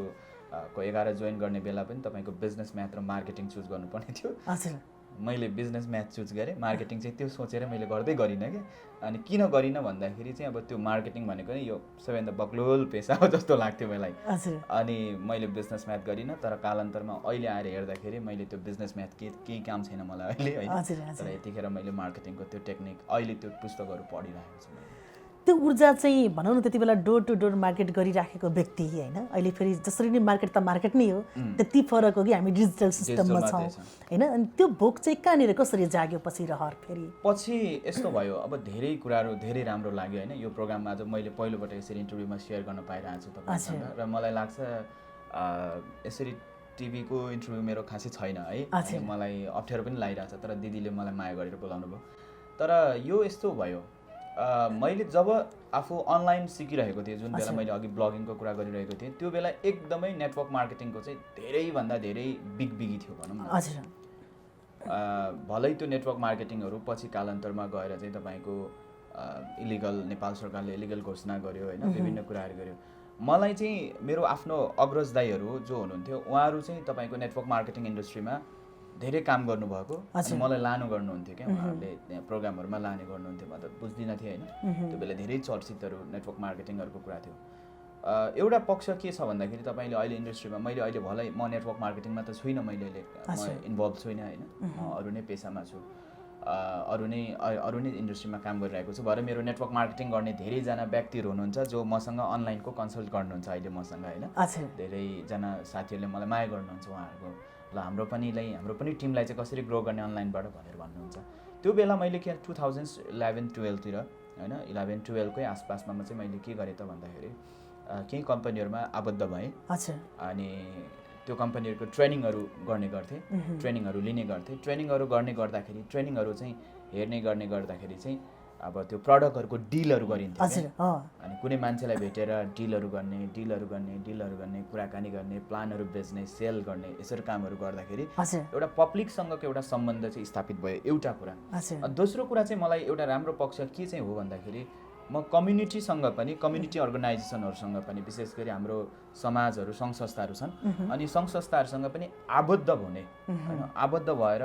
को 11 जोइन गर्ने बेला पनि तपाईँको बिजनेस म्याथ र मार्केटिङ चुज गर्नुपर्ने थियो। मैले बिजनेस म्याथ चुज गरेँ, मार्केटिङ चाहिँ त्यो सोचेर मैले गरिनँ कि। अनि किन गरिनँ भन्दाखेरि चाहिँ अब त्यो मार्केटिङ भनेको नि यो सबैभन्दा बक्लोल पेसा हो जस्तो लाग्थ्यो मलाई। अनि मैले बिजनेस म्याथ गरिनँ। तर कालान्तरमा अहिले आएर हेर्दाखेरि मैले त्यो बिजनेस म्याथ केही काम छैन मलाई अहिले होइन। तर यतिखेर मैले मार्केटिङको त्यो टेक्निक अहिले त्यो पुस्तकहरू पढिरहेको छु। त्यो ऊर्जा चाहिँ भनौँ न त्यति बेला डोर टु डोर मार्केट गरिराखेको व्यक्ति होइन, अहिले फेरि जसरी नै मार्केट त मार्केट नै हो, त्यति फरक हो कि हामी डिजिटल सिस्टममा छौँ होइन। अनि त्यो भोक चाहिँ कहाँनिर कसरी जाग्यो पछि रहर फेरि? पछि यस्तो भयो, अब धेरै कुराहरू धेरै राम्रो लाग्यो होइन। यो प्रोग्राममा आज मैले पहिलोपल्ट यसरी इन्टरभ्यूमा सेयर गर्न पाइरहेको छु तपाईँसँग, र मलाई लाग्छ यसरी टिभीको इन्टरभ्यू मेरो खासै छैन है, मलाई अप्ठ्यारो पनि लागिरहेको छ। तर दिदीले मलाई माया गरेर बोलाउनु भयो। तर यो यस्तो भयो, मैले जब आफू अनलाइन सिकिरहेको थिएँ, जुन बेला मैले अघि ब्लगिङको कुरा गरिरहेको थिएँ, त्यो बेला एकदमै नेटवर्क मार्केटिङको चाहिँ धेरैभन्दा धेरै बिगी थियो भनौँ न। भलै त्यो नेटवर्क मार्केटिङहरू पछि कालान्तरमा गएर चाहिँ तपाईँको इलिगल, नेपाल सरकारले इलिगल घोषणा गर्यो होइन, विभिन्न कुराहरू गर्यो। मलाई चाहिँ मेरो आफ्नो अग्रज दाइहरू जो हुनुहुन्थ्यो, उहाँहरू चाहिँ तपाईँको नेटवर्क मार्केटिङ इन्डस्ट्रीमा धेरै काम गर्नुभएको, अनि मलाई लानु गर्नुहुन्थ्यो क्या। उहाँहरूले त्यहाँ प्रोग्रामहरूमा लाने गर्नुहुन्थ्यो, म त बुझ्दिनँ थिएँ होइन। त्यो बेला धेरै चर्चितहरू नेटवर्क मार्केटिङहरूको कुरा थियो। एउटा पक्ष के छ भन्दाखेरि तपाईँले अहिले इन्डस्ट्रीमा, मैले अहिले भलै म नेटवर्क मार्केटिङमा त छुइनँ, मैले म इन्भल्भ छुइनँ होइन, म अरू नै पेसामा छु, अरू नै इन्डस्ट्रीमा काम गरिरहेको छु। भएर मेरो नेटवर्क मार्केटिङ गर्ने धेरैजना व्यक्तिहरू हुनुहुन्छ जो मसँग अनलाइनको कन्सल्ट गर्नुहुन्छ अहिले मसँग होइन। धेरैजना साथीहरूले मलाई माया गर्नुहुन्छ, उहाँहरूको ल हाम्रो पनि टिमलाई चाहिँ कसरी ग्रो गर्ने अनलाइनबाट भनेर भन्नुहुन्छ। त्यो बेला मैले के 2011-12 तिर होइन, 11-12 कै आसपासमा चाहिँ मैले के गरेँ त भन्दाखेरि केही कम्पनीहरूमा आबद्ध भएँ। अनि त्यो कम्पनीहरूको ट्रेनिङहरू गर्ने गर्थेँ, ट्रेनिङहरू लिने गर्थेँ। ट्रेनिङहरू गर्ने गर्दाखेरि ट्रेनिङहरू चाहिँ गर्ने गर्दाखेरि चाहिँ अब त्यो प्रडक्टहरूको डिलहरू गरिन्थ्यो हजुर क्या। अनि कुनै मान्छेलाई भेटेर डिलहरू गर्ने कुराकानी गर्ने प्लानहरू बेच्ने सेल गर्ने यसरी कामहरू गर्दाखेरि एउटा पब्लिकसँगको एउटा सम्बन्ध चाहिँ स्थापित भयो एउटा कुरा। दोस्रो कुरा चाहिँ मलाई एउटा राम्रो पक्ष के चाहिँ हो भन्दाखेरि म कम्युनिटीसँग पनि कम्युनिटी अर्गनाइजेसनहरूसँग पनि विशेष गरी हाम्रो समाजहरू सङ्घ संस्थाहरू छन् अनि सङ्घ संस्थाहरूसँग पनि आबद्ध हुने हैन आबद्ध भएर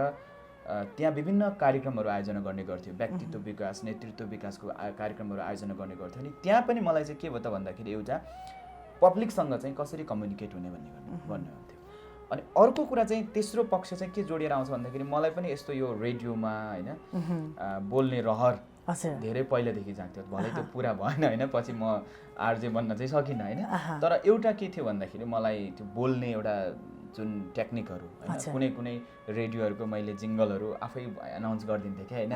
त्यहाँ विभिन्न कार्यक्रमहरू आयोजना गर्ने गर्थ्यो व्यक्तित्व विकास नेतृत्व विकासको कार्यक्रमहरू आयोजना गर्ने गर्थ्यो अनि त्यहाँ पनि मलाई चाहिँ के भयो त भन्दाखेरि एउटा पब्लिकसँग चाहिँ कसरी कम्युनिकेट हुने भन्ने हुन्थ्यो। अनि अर्को कुरा चाहिँ तेस्रो पक्ष चाहिँ के जोडिएर आउँछ भन्दाखेरि मलाई पनि यस्तो यो रेडियोमा हैन बोल्ने रहर धेरै पहिलादेखि जान्थ्यो भलै त्यो पुरा भएन हैन पछि म आरजे बन्न चाहिँ सकिनँ हैन तर एउटा के थियो भन्दाखेरि मलाई त्यो बोल्ने एउटा जुन टेक्निकहरू हैन कुनै कुनै रेडियोहरूको मैले जिङ्गलहरू आफै एनाउन्स गरिदिन्थेँ क्या हैन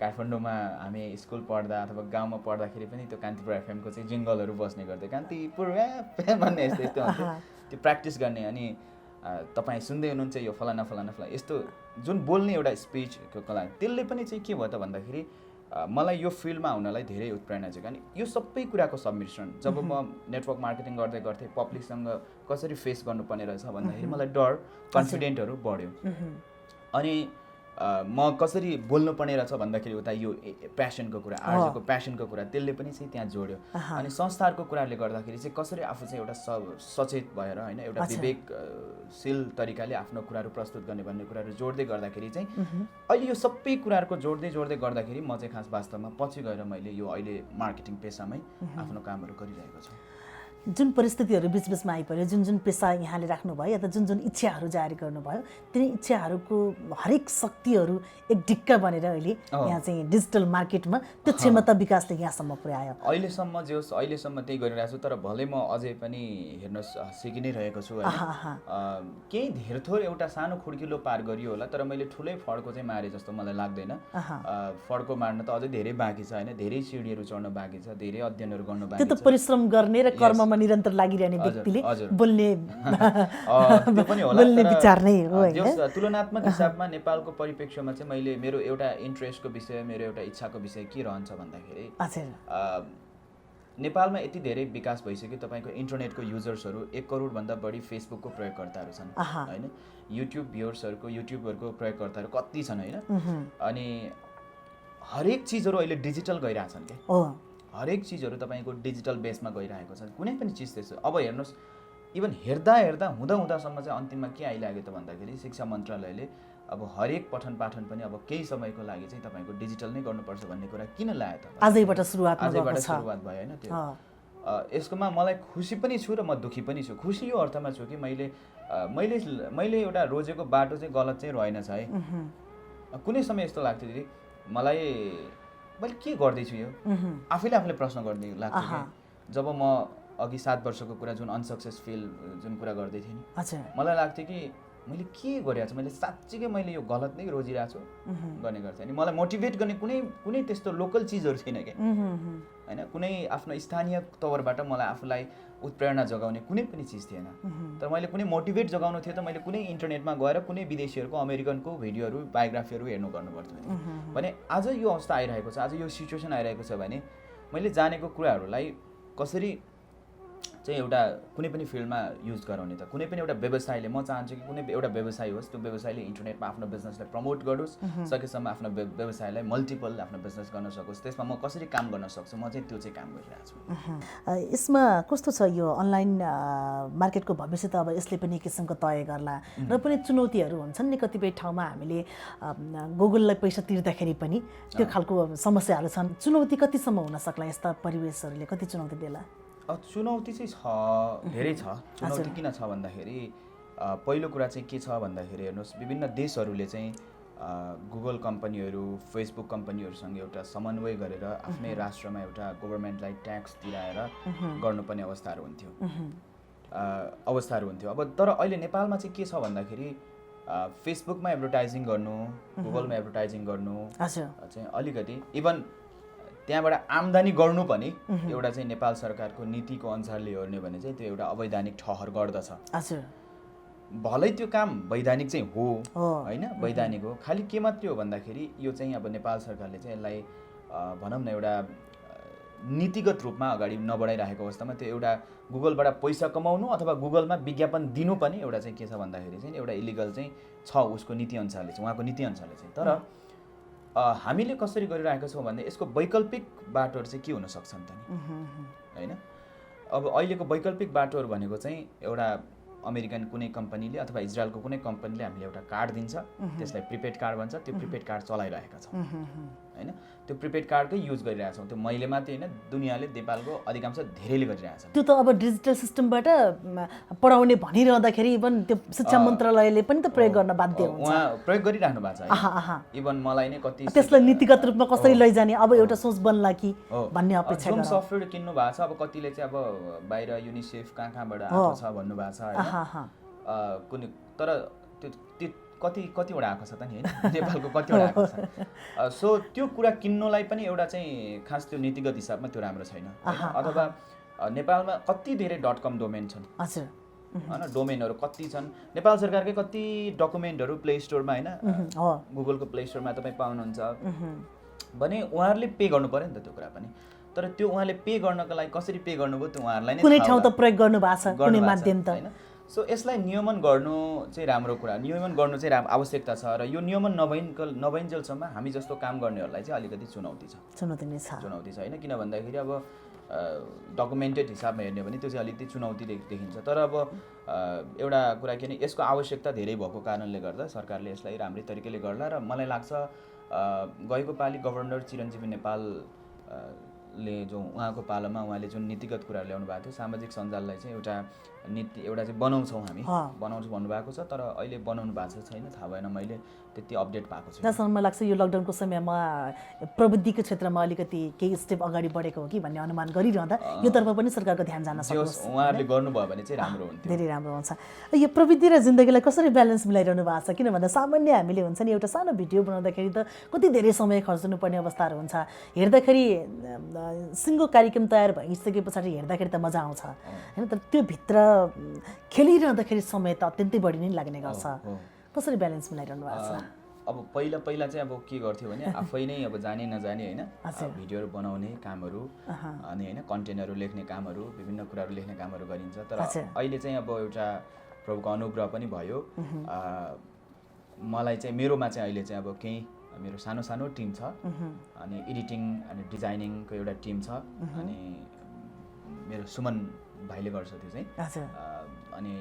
काठमाडौँमा हामी स्कुल पढ्दा अथवा गाउँमा पढ्दाखेरि पनि त्यो कान्तिपुर एफएमको चाहिँ जिङ्गलहरू बस्ने गर्थ्यो कान्तिपुर भन्ने यस्तो यस्तो हुन्थ्यो त्यो प्र्याक्टिस गर्ने अनि तपाईँ सुन्दै हुनुहुन्छ यो फलाना फलाना फलाना यस्तो जुन बोल्ने एउटा स्पिचको कला त्यसले पनि चाहिँ के भयो त भन्दाखेरि मलाई यो फिल्डमा आउनलाई धेरै उत्प्रेरणा छ। अनि यो सबै कुराको सम्मिश्रण जब म नेटवर्क मार्केटिङ गर्दै गर्थेँ पब्लिकसँग कसरी फेस गर्नुपर्ने रहेछ भन्दाखेरि मलाई डर कन्फिडेन्टहरू बढ्यो अनि म कसरी बोल्नुपर्ने रहेछ भन्दाखेरि उता यो प्यासनको कुरा आर्जेको प्यासनको कुरा त्यसले पनि चाहिँ त्यहाँ जोड्यो अनि संस्थाहरूको कुराले गर्दाखेरि चाहिँ कसरी आफू चाहिँ एउटा सचेत भएर हैन एउटा विवेकशील तरिकाले आफ्नो कुराहरू प्रस्तुत गर्ने भन्ने कुराहरू जोड्दै गर्दाखेरि चाहिँ अहिले यो सबै कुराहरूको जोड्दै गर्दाखेरि म चाहिँ खास वास्तवमा पछि गएर मैले यो अहिले मार्केटिङ पेसामै आफ्नो कामहरू गरिरहेको छु। जुन परिस्थितिहरू बिचबिचमा आइपर्यो जुन जुन पेसा यहाँले राख्नुभयो या त जुन जुन इच्छाहरू जारी गर्नुभयो तिनी इच्छाहरूको हरेक शक्तिहरू एक ढिक्का बनेर अहिले यहाँ चाहिँ डिजिटल मार्केटमा त्यो क्षमता विकासले यहाँसम्म पुर्यायो। अहिलेसम्म त्यही गरिरहेको छु तर भलै म अझै पनि हेर्नुहोस् सिकि नै रहेको छु केही धेरथोर एउटा सानो खुड्किलो पार गरियो होला तर मैले ठुलै फड्को चाहिँ मारे जस्तो मलाई लाग्दैन। फड्को मार्न त अझै धेरै बाँकी छ हैन धेरै सिडीहरू चढ्न बाँकी छ धेरै अध्ययनहरू गर्न बाँकी छ। त्यो त परिश्रम गर्ने र कर्ममा निरन्तर लागिरहने व्यक्तिले बोल्ने त्यो पनि होला बोल्ने विचार नै हो हैन। तुलनात्मक हिसाबमा नेपालको परिप्रेक्ष्यमा चाहिँ मैले मेरो एउटा इन्ट्रेस्टको विषय मेरो एउटा इच्छाको विषय के रहन्छ भन्दाखेरि नेपालमा यति धेरै विकास भइसक्यो तपाईको इन्टरनेटको युजर्सहरू 1 करोड भन्दा बढी फेसबुकको प्रयोगकर्ताहरू छन् हैन युट्युब युट्युबहरुको प्रयोगकर्ताहरू कति छन् हैन अनि हरेक चीजहरू अहिले डिजिटल गइराछन् के हरेक चीजहरू तपाईको डिजिटल बेसमा गइरहेको छ कुनै पनि चीज त्यसो। अब हेर्नुस् इभन हेर्दा हुँदासम्म चाहिँ अन्तिममा के आइलाग्यो त भन्दाखेरि शिक्षा मन्त्रालयले अब हरेक पठन पाठन पनि अब केही समयको लागि चाहिँ तपाईको डिजिटल नै गर्नुपर्छ भन्ने कुरा किन ल्यायो त आजैबाट सुरुवात भयो हैन त्यो यसकोमा मलाई खुसी पनि छु र म दुखी पनि छु। खुसी यो अर्थमा छु कि मैले एउटा रोजेको बाटो चाहिँ गलत चाहिँ रहेनछ है। कुनै समय यस्तो लाग्थ्यो दिदी मलाई मैले के गर्दैछु यो आफैले प्रश्न गर्ने लाग्थ्यो कि जब म अघि 7 वर्षको कुरा जुन अनसक्सेसफुल जुन कुरा गर्दै थिएँ नि मलाई लाग्थ्यो कि मैले के गरिरहेको छु मैले साँच्चै मैले यो गलत नै रोजिरहेको छु गर्ने गर्थेँ। अनि मलाई मोटिभेट गर्ने कुनै त्यस्तो लोकल चिजहरू छैन क्या हैन कुनै आफ्नो स्थानीय तवरबाट मलाई आफूलाई उत्प्रेरणा जगाउने कुनै पनि चिज थिएन। तर मैले कुनै मोटिभेट जगाउनु थियो त मैले कुनै इन्टरनेटमा गएर कुनै विदेशीहरूको अमेरिकनको भिडियोहरू बायोग्राफीहरू हेर्नु गर्नुपर्थ्यो भने आज यो अवस्था आइरहेको छ आज यो सिचुएसन आइरहेको छ भने मैले जानेको कुराहरूलाई कसरी चाहिँ एउटा कुनै पनि फिल्डमा युज गराउने त कुनै पनि एउटा व्यवसायले म चाहन्छु कि कुनै एउटा व्यवसाय होस् त्यो व्यवसायले इन्टरनेटमा आफ्नो बिजनेसलाई प्रमोट गरोस् सकेसम्म आफ्नो व्यवसायलाई मल्टिपल आफ्नो बिजनेस गर्न सकोस् त्यसमा म कसरी काम गर्न सक्छु म चाहिँ त्यो चाहिँ काम गरिरहेको छु। यसमा कस्तो छ यो अनलाइन मार्केटको भविष्य त अब यसले पनि किसिमको तय गर्ला र पनि चुनौतीहरू हुन्छन् नि कतिपय ठाउँमा हामीले गुगललाई पैसा तिर्दाखेरि पनि त्यो खालको समस्याहरू छन् चुनौती कतिसम्म हुन सक्ला यस्ता परिवेशहरूले कति चुनौती देला? चुनौती चाहिँ छ धेरै छ। चुनौती किन छ भन्दाखेरि पहिलो कुरा चाहिँ के छ भन्दाखेरि हेर्नुहोस् विभिन्न देशहरूले चाहिँ गुगल कम्पनीहरू फेसबुक कम्पनीहरूसँग एउटा समन्वय गरेर आफ्नै राष्ट्रमा एउटा गभर्मेन्टलाई ट्याक्स तिराएर गर्नुपर्ने अवस्थाहरू हुन्थ्यो। अब तर अहिले नेपालमा चाहिँ के छ भन्दाखेरि फेसबुकमा एडभर्टाइजिङ गर्नु गुगलमा एडभर्टाइजिङ गर्नु चाहिँ अलिकति इभन त्यहाँबाट आम्दानी गर्नु पनि एउटा चाहिँ नेपाल सरकारको नीतिको अनुसारले हेर्ने भने चाहिँ त्यो एउटा अवैधानिक ठहर गर्दछ। भलै त्यो काम वैधानिक चाहिँ हो हैन वैधानिक हो खालि के मात्रै हो भन्दाखेरि यो चाहिँ अब नेपाल सरकारले चाहिँ यसलाई भनौँ न एउटा नीतिगत रूपमा अगाडि नबढाइरहेको अवस्थामा त्यो एउटा गुगलबाट पैसा कमाउनु अथवा गुगलमा विज्ञापन दिनु पनि एउटा चाहिँ के छ भन्दाखेरि चाहिँ एउटा इलिगल चाहिँ छ उसको नीतिअनुसारले चाहिँ, उहाँको नीतिअनुसारले चाहिँ। तर हामीले कसरी गरिरहेका छौँ भन्दा यसको वैकल्पिक बाटोहरू चाहिँ के हुन सक्छन् त नि, होइन? अब अहिलेको वैकल्पिक बाटोहरू भनेको चाहिँ एउटा अमेरिकन कुनै कम्पनीले अथवा इजरायलको कुनै कम्पनीले हामीले एउटा कार्ड दिन्छ, त्यसलाई प्रिपेड कार्ड भन्छ, त्यो प्रिपेड कार्ड चलाइरहेका छौँ, होइन? त्यो प्रिपेड कार्डकै युज गरिरहेका छौँ। त्यो मैले मात्रै होइन, दुनियाँले, नेपालको अधिकांश धेरैले गरिरहेछन्। त्यो त अब डिजिटल सिस्टमबाट पढाउने भनिरहँदाखेरि इभन त्यो शिक्षा मन्त्रालयले पनि त प्रयोग गर्न बाध्य हुन्छ। उहाँ प्रयोग गरिराख्नु भएको छ, इभन मलाई नै कति त्यसलाई नीतिगत रूपमा कसरी लैजाने अब एउटा सोच बन्ला कि भन्ने अपेक्षा जुन सफ्टवेयर किन्नु भएको छ, अब कतिले चाहिँ अब बाहिर युनिसेफ कहाँबाट आएको छ भन्नुभएको छ, होइन? कुनै तर त्यो कतिवटा आएको छ त नि, होइन? नेपालको कतिवटा आएको छ। सो त्यो कुरा किन्नुलाई पनि एउटा चाहिँ खास त्यो नीतिगत हिसाबमा त्यो राम्रो छैन, अथवा नेपालमा कति धेरै .com डोमेन छन्, हजुर, होइन? डोमेनहरू कति छन्, नेपाल सरकारकै कति डकुमेन्टहरू प्ले स्टोरमा, होइन, गुगलको प्ले स्टोरमा तपाईँ पाउनुहुन्छ भने उहाँहरूले पे गर्नु पऱ्यो नि त त्यो कुरा पनि। तर त्यो उहाँले पे गर्नको लागि कसरी पे गर्नुभयो त्यो उहाँहरूलाई नै कुनै ठाउँ त प्रयोग गर्नु भएको छ, कुनै माध्यम त, होइन? सो यसलाई नियमन गर्नु चाहिँ राम्रो कुरा, नियमन गर्नु चाहिँ आवश्यकता छ। र यो नियमन नभइन्जेलसम्म हामी जस्तो काम गर्नेहरूलाई चाहिँ अलिकति चुनौती छ, चुनौती छ, होइन? किन भन्दाखेरि अब डकुमेन्टेड हिसाबमा हेर्ने भने त्यो चाहिँ अलिकति चुनौती देखिन्छ। तर अब एउटा कुरा के भने यसको आवश्यकता धेरै भएको कारणले गर्दा सरकारले यसलाई राम्रै तरिकाले गर्ला। र मलाई लाग्छ गएको पालि गभर्नर चिरञ्जीवी नेपाल ले जो उहाँको पालोमा उहाँले जुन नीतिगत कुराहरू ल्याउनु भएको थियो, सामाजिक सञ्जाललाई चाहिँ एउटा नीति एउटा चाहिँ बनाउँछौँ हामी, बनाउँछौँ भन्नुभएको छ। तर अहिले बनाउनु भएको छैन, थाहा भएन, मैले त्यति अपडेट भएको छु। जसमा मलाई लाग्छ यो लकडाउनको समयमा प्रविधिको क्षेत्रमा अलिकति केही स्टेप अगाडि बढेको हो कि भन्ने अनुमान गरिरहँदा योतर्फ पनि सरकारको ध्यान जान सक्छ। उहाँहरूले गर्नुभयो भने चाहिँ राम्रो हुन्थ्यो, धेरै राम्रो हुन्छ। यो प्रविधि र जिन्दगीलाई कसरी ब्यालेन्स मिलाइरहनु भएको छ? किन भन्दा सामान्य हामीले हुन्छ नि एउटा सानो भिडियो बनाउँदाखेरि त कति धेरै समय खर्च्नु पर्ने अवस्थाहरू हुन्छ, हेर्दाखेरि सिङ्गो कार्यक्रम तयार भइसके पछाडि हेर्दाखेरि त मजा आउँछ, होइन? तर त्यो भित्र खेलिरहँदाखेरि समय त अत्यन्तै बढी नै लाग्ने गर्छ। कसरी ब्यालेन्स मिलाइरहनु भएको छ? अब पहिला चाहिँ अब के गर्थ्यो भने आफै नै अब जाने नजाने, होइन, भिडियोहरू बनाउने कामहरू अनि होइन कन्टेन्टहरू लेख्ने कामहरू, विभिन्न कुराहरू लेख्ने कामहरू गरिन्छ। तर अहिले चाहिँ अब एउटा प्रभुको अनुग्रह पनि भयो, मलाई चाहिँ मेरोमा चाहिँ अहिले चाहिँ अब केही मेरो सानो टिम छ, अनि एडिटिङ अनि डिजाइनिङको एउटा टिम छ, अनि मेरो सुमन भाइले गर्छ त्यो चाहिँ, अनि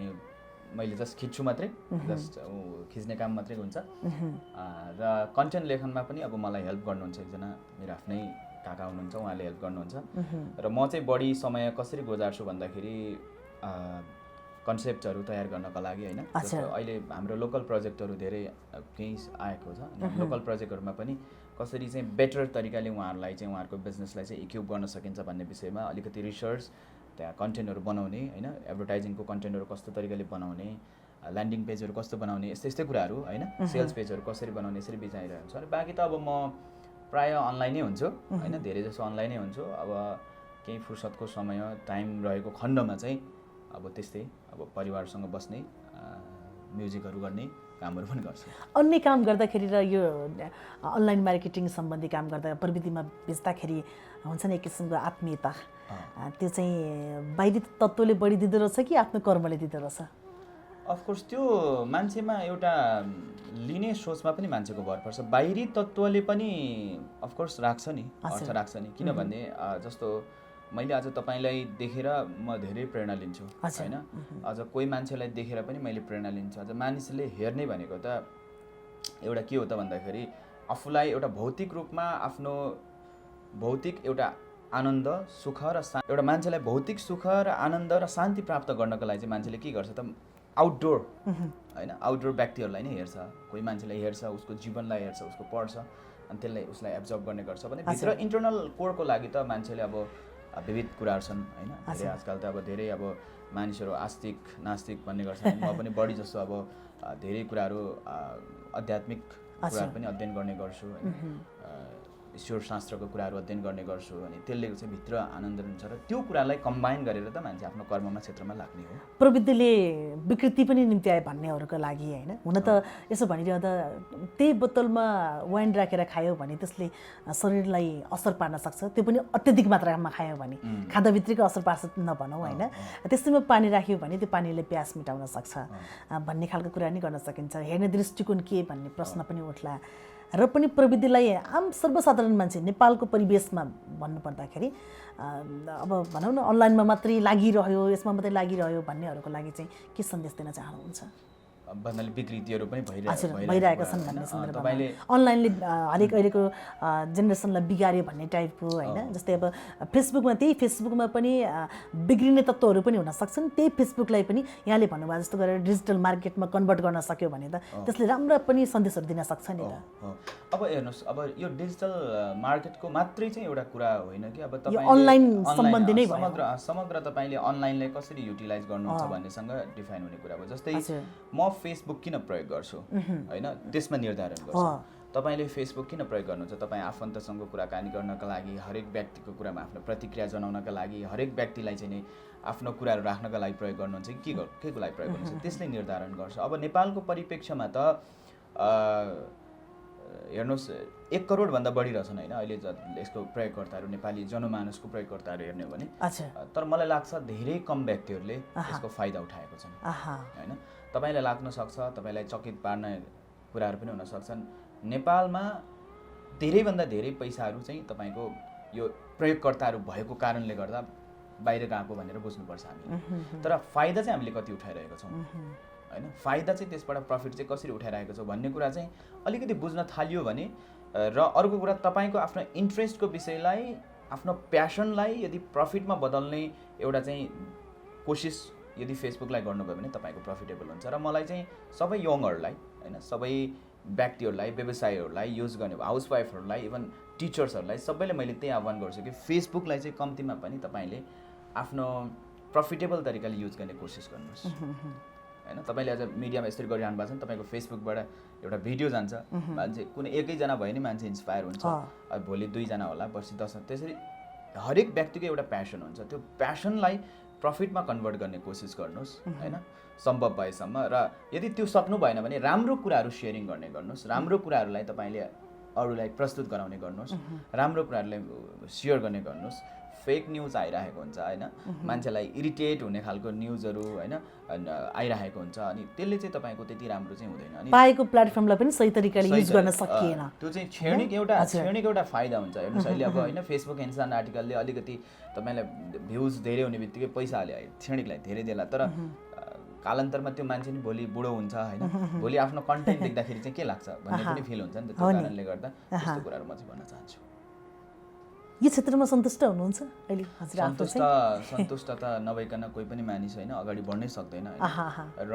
मैले जस्ट खिच्छु मात्रै, जस्ट खिच्ने काम मात्रै हुन्छ। र कन्टेन्ट लेखनमा पनि अब मलाई हेल्प गर्नुहुन्छ एकजना मेरो आफ्नै काका हुनुहुन्छ, उहाँले हेल्प गर्नुहुन्छ। र म चाहिँ बढी समय कसरी गुजार्छु भन्दाखेरि कन्सेप्टहरू तयार गर्नको लागि, होइन? अहिले हाम्रो लोकल प्रोजेक्टहरू धेरै केही आएको छ, लोकल प्रोजेक्टहरूमा पनि कसरी चाहिँ बेटर तरिकाले उहाँहरूलाई चाहिँ उहाँहरूको बिजनेसलाई चाहिँ इक्युप गर्न सकिन्छ भन्ने विषयमा अलिकति रिसर्च, त्यहाँ कन्टेन्टहरू बनाउने, होइन, एडभर्टाइजिङको कन्टेन्टहरू कस्तो तरिकाले बनाउने, ल्यान्डिङ पेजहरू कस्तो बनाउने, यस्तै कुराहरू, होइन, सेल्स पेजहरू कसरी बनाउने, यसरी बिचाइरहेको छ। र बाँकी त अब म प्रायः अनलाइनै हुन्छु, होइन, धेरै जसो अनलाइनै हुन्छु। अब केही फुर्सदको समय टाइम रहेको खण्डमा चाहिँ अब त्यस्तै अब परिवारसँग बस्ने, म्युजिकहरू गर्ने कामहरू पनि गर्छु। अन्य काम गर्दाखेरि र यो अनलाइन मार्केटिङ सम्बन्धी काम गर्दा प्रविधिमा बेच्दाखेरि हुन्छ नि एक किसिमको आत्मीयता, त्यो चाहिँ बाहिरी तत्त्वले बढी दिँदो रहेछ कि आफ्नो कर्मले दिँदो रहेछ? अफकोर्स त्यो मान्छेमा एउटा लिने सोचमा पनि मान्छेको भर पर्छ। बाहिरी तत्त्वले पनि अफकोर्स राख्छ नि, अर्थ राख्छ नि। किनभने जस्तो मैले आज तपाईँलाई देखेर म धेरै प्रेरणा लिन्छु, होइन? अझ कोही मान्छेलाई देखेर पनि मैले प्रेरणा लिन्छु। अझ मानिसले हेर्ने भनेको त एउटा के हो त भन्दाखेरि आफूलाई एउटा भौतिक रूपमा आफ्नो भौतिक एउटा आनन्द, सुख र एउटा मान्छेलाई भौतिक सुख र आनन्द र शान्ति प्राप्त गर्नको लागि चाहिँ मान्छेले के गर्छ त आउटडोर, होइन, आउटडोर व्यक्तिहरूलाई नै हेर्छ। कोही मान्छेलाई हेर्छ, उसको जीवनलाई हेर्छ, उसको पढ्छ, अनि त्यसलाई उसलाई एब्जर्भ गर्ने गर्छ भने भित्र इन्टरनल कोरको लागि त मान्छेले अब विविध कुराहरू छन्, होइन? धेरै आजकल त अब धेरै अब मानिसहरू आस्तिक नास्तिक भन्ने गर्छन्। म पनि बढी जस्तो अब धेरै कुराहरू आध्यात्मिक कुराहरू पनि अध्ययन गर्ने गर्छु, होइन, ईश्वर शास्त्रको कुराहरू अध्ययन गर्ने गर्छु। अनि त्यसले चाहिँ भित्र आनन्द हुन्छ र त्यो कुरालाई कम्बाइन गरेर त मान्छे आफ्नो कर्ममा क्षेत्रमा लाग्ने हो। प्रविधिले विकृति पनि निम्ति आए भन्नेहरूको लागि होइन। हुन त यसो भनिरहँदा त्यही बोतलमा वाइन राखेर खायो भने त्यसले शरीरलाई असर पार्न सक्छ, त्यो पनि अत्यधिक मात्रामा खायो भने खाँदाभित्रिकै असर पार्छ नभनौँ होइन। त्यसैमा पानी राख्यो भने त्यो पानीले प्यास मेटाउन सक्छ भन्ने खालको कुरा नि गर्न सकिन्छ। हेर्ने दृष्टिकोण के भन्ने प्रश्न पनि उठ्ला र पनि प्रविधिलाई आम सर्वसाधारण मान्छे नेपालको परिवेशमा भन्नुपर्दाखेरि अब भनौँ न अनलाइनमा मात्रै लागिरह्यो, यसमा मात्रै लागिरह्यो भन्नेहरूको लागि चाहिँ के सन्देश दिन चाहनुहुन्छ? भन्नाले विकृतिहरू पनि भइरहेका छन् भन्ने सन्दर्भमा अनलाइनले हरेक अहिलेको जेनेरेसनलाई बिगार्यो भन्ने टाइपको होइन। जस्तै अब फेसबुकमा पनि बिग्रिने तत्त्वहरू पनि हुन सक्छन्, त्यही फेसबुकलाई पनि यहाँले भन्नुभयो जस्तो गरेर डिजिटल मार्केटमा कन्भर्ट गर्न सक्यो भने त त्यसले राम्रा पनि सन्देशहरू दिन सक्छ नि त। अब हेर्नुहोस्, अब यो डिजिटल मार्केटको मात्रै चाहिँ एउटा कुरा होइन कि अब तपाईँ अनलाइन सम्बन्धी नै समग्र तपाईँले अनलाइनलाई कसरी युटिलाइज गर्नुहुन्छ भन्नेसँग डिफाइन हुने कुरा भयो। जस्तै म फेसबुक किन प्रयोग गर्छु होइन, त्यसमा निर्धारण गर्छु। तपाईँले फेसबुक किन प्रयोग गर्नुहुन्छ? तपाईँ आफन्तसँग कुराकानी गर्नका लागि, हरेक व्यक्तिको कुरामा आफ्नो प्रतिक्रिया जनाउनका लागि, हरेक व्यक्तिलाई चाहिँ नि आफ्नो कुराहरू राख्नका लागि प्रयोग गर्नुहुन्छ कि के को लागि प्रयोग गर्नुहुन्छ, त्यसले निर्धारण गर्छ। अब नेपालको परिप्रेक्ष्यमा त हेर्नुहोस् 1 करोडभन्दा बढी रहेछन् होइन अहिले यसको प्रयोगकर्ताहरू, नेपाली जनमानसको प्रयोगकर्ताहरू हेर्ने हो भने। तर मलाई लाग्छ धेरै कम व्यक्तिहरूले यसको फाइदा उठाएको छन् होइन। तपाईँलाई लाग्न सक्छ, तपाईँलाई चकित पार्ने कुराहरू पनि हुन सक्छन्। नेपालमा धेरैभन्दा धेरै पैसाहरू चाहिँ तपाईँको यो प्रयोगकर्ताहरू भएको कारणले गर्दा बाहिर गएको भनेर बुझ्नुपर्छ हामीले। तर फाइदा चाहिँ हामीले कति उठाइरहेको छौँ होइन, फाइदा चाहिँ त्यसबाट प्रफिट चाहिँ कसरी उठाइरहेको छौँ भन्ने कुरा चाहिँ अलिकति बुझ्न थालियो भने। र अर्को कुरा, तपाईँको आफ्नो इन्ट्रेस्टको विषयलाई, आफ्नो प्यासनलाई यदि प्रफिटमा बदल्ने एउटा चाहिँ कोसिस यदि फेसबुकलाई गर्नुभयो भने तपाईँको प्रफिटेबल हुन्छ। र मलाई चाहिँ सबै यङहरूलाई होइन, सबै व्यक्तिहरूलाई, व्यवसायीहरूलाई, युज गर्ने हाउसवाइफहरूलाई, इभन टिचर्सहरूलाई सबैले मैले त्यही आह्वान गर्छु कि फेसबुकलाई चाहिँ कम्तीमा पनि तपाईँले आफ्नो प्रफिटेबल तरिकाले युज गर्ने कोसिस गर्नुहोस् होइन। तपाईँले आज मिडियामा यसरी गरिरहनु भएको छ नि, तपाईँको फेसबुकबाट एउटा भिडियो जान्छ, मान्छे कुनै एकैजना भयो नि मान्छे इन्सपायर हुन्छ, अब भोलि 2 जना होला, पर्सि 10। त्यसरी हरेक व्यक्तिको एउटा प्यासन हुन्छ, त्यो प्यासनलाई प्रफिटमा कन्भर्ट गर्ने कोसिस गर्नुहोस् होइन सम्भव भएसम्म। र यदि त्यो सक्नु भएन भने राम्रो कुराहरू सेयरिङ गर्ने गर्नुहोस्, राम्रो कुराहरूलाई तपाईँले अरूलाई प्रस्तुत गराउने गर्नुहोस्, राम्रो कुराहरूलाई सेयर गर्ने गर्नुहोस्। फेक न्युज आइरहेको हुन्छ होइन, मान्छेलाई इरिटेट हुने खालको न्युजहरू होइन आइरहेको हुन्छ, अनि त्यसले चाहिँ तपाईँको त्यति राम्रो चाहिँ हुँदैन। अनि पाएको प्लेटफर्मलाई पनि सही तरिकाले युज गर्न सकिएन, त्यो चाहिँ क्षणिक एउटा फाइदा हुन्छ। हेर्नुहोस् अहिले अब होइन फेसबुक इन्सान आर्टिकलले अलिकति तपाईँलाई भ्युज धेरै हुने बित्तिकै पैसा हाल्यो, क्षणिकलाई धेरै देला, तर कालान्तरमा त्यो मान्छे नि भोलि बुढो हुन्छ होइन, भोलि आफ्नो कन्टेन्ट देख्दाखेरि चाहिँ के लाग्छ भन्ने पनि फिल हुन्छ नि त। त्यो कारणले गर्दा त्यस्तो कुराहरू म चाहिँ भन्न चाहन्छु। यो क्षेत्रमा सन्तुष्ट हुनुहुन्छ अहिले? सन्तुष्ट त नभइकन कोही पनि मानिस होइन अगाडि बढ्नै सक्दैन र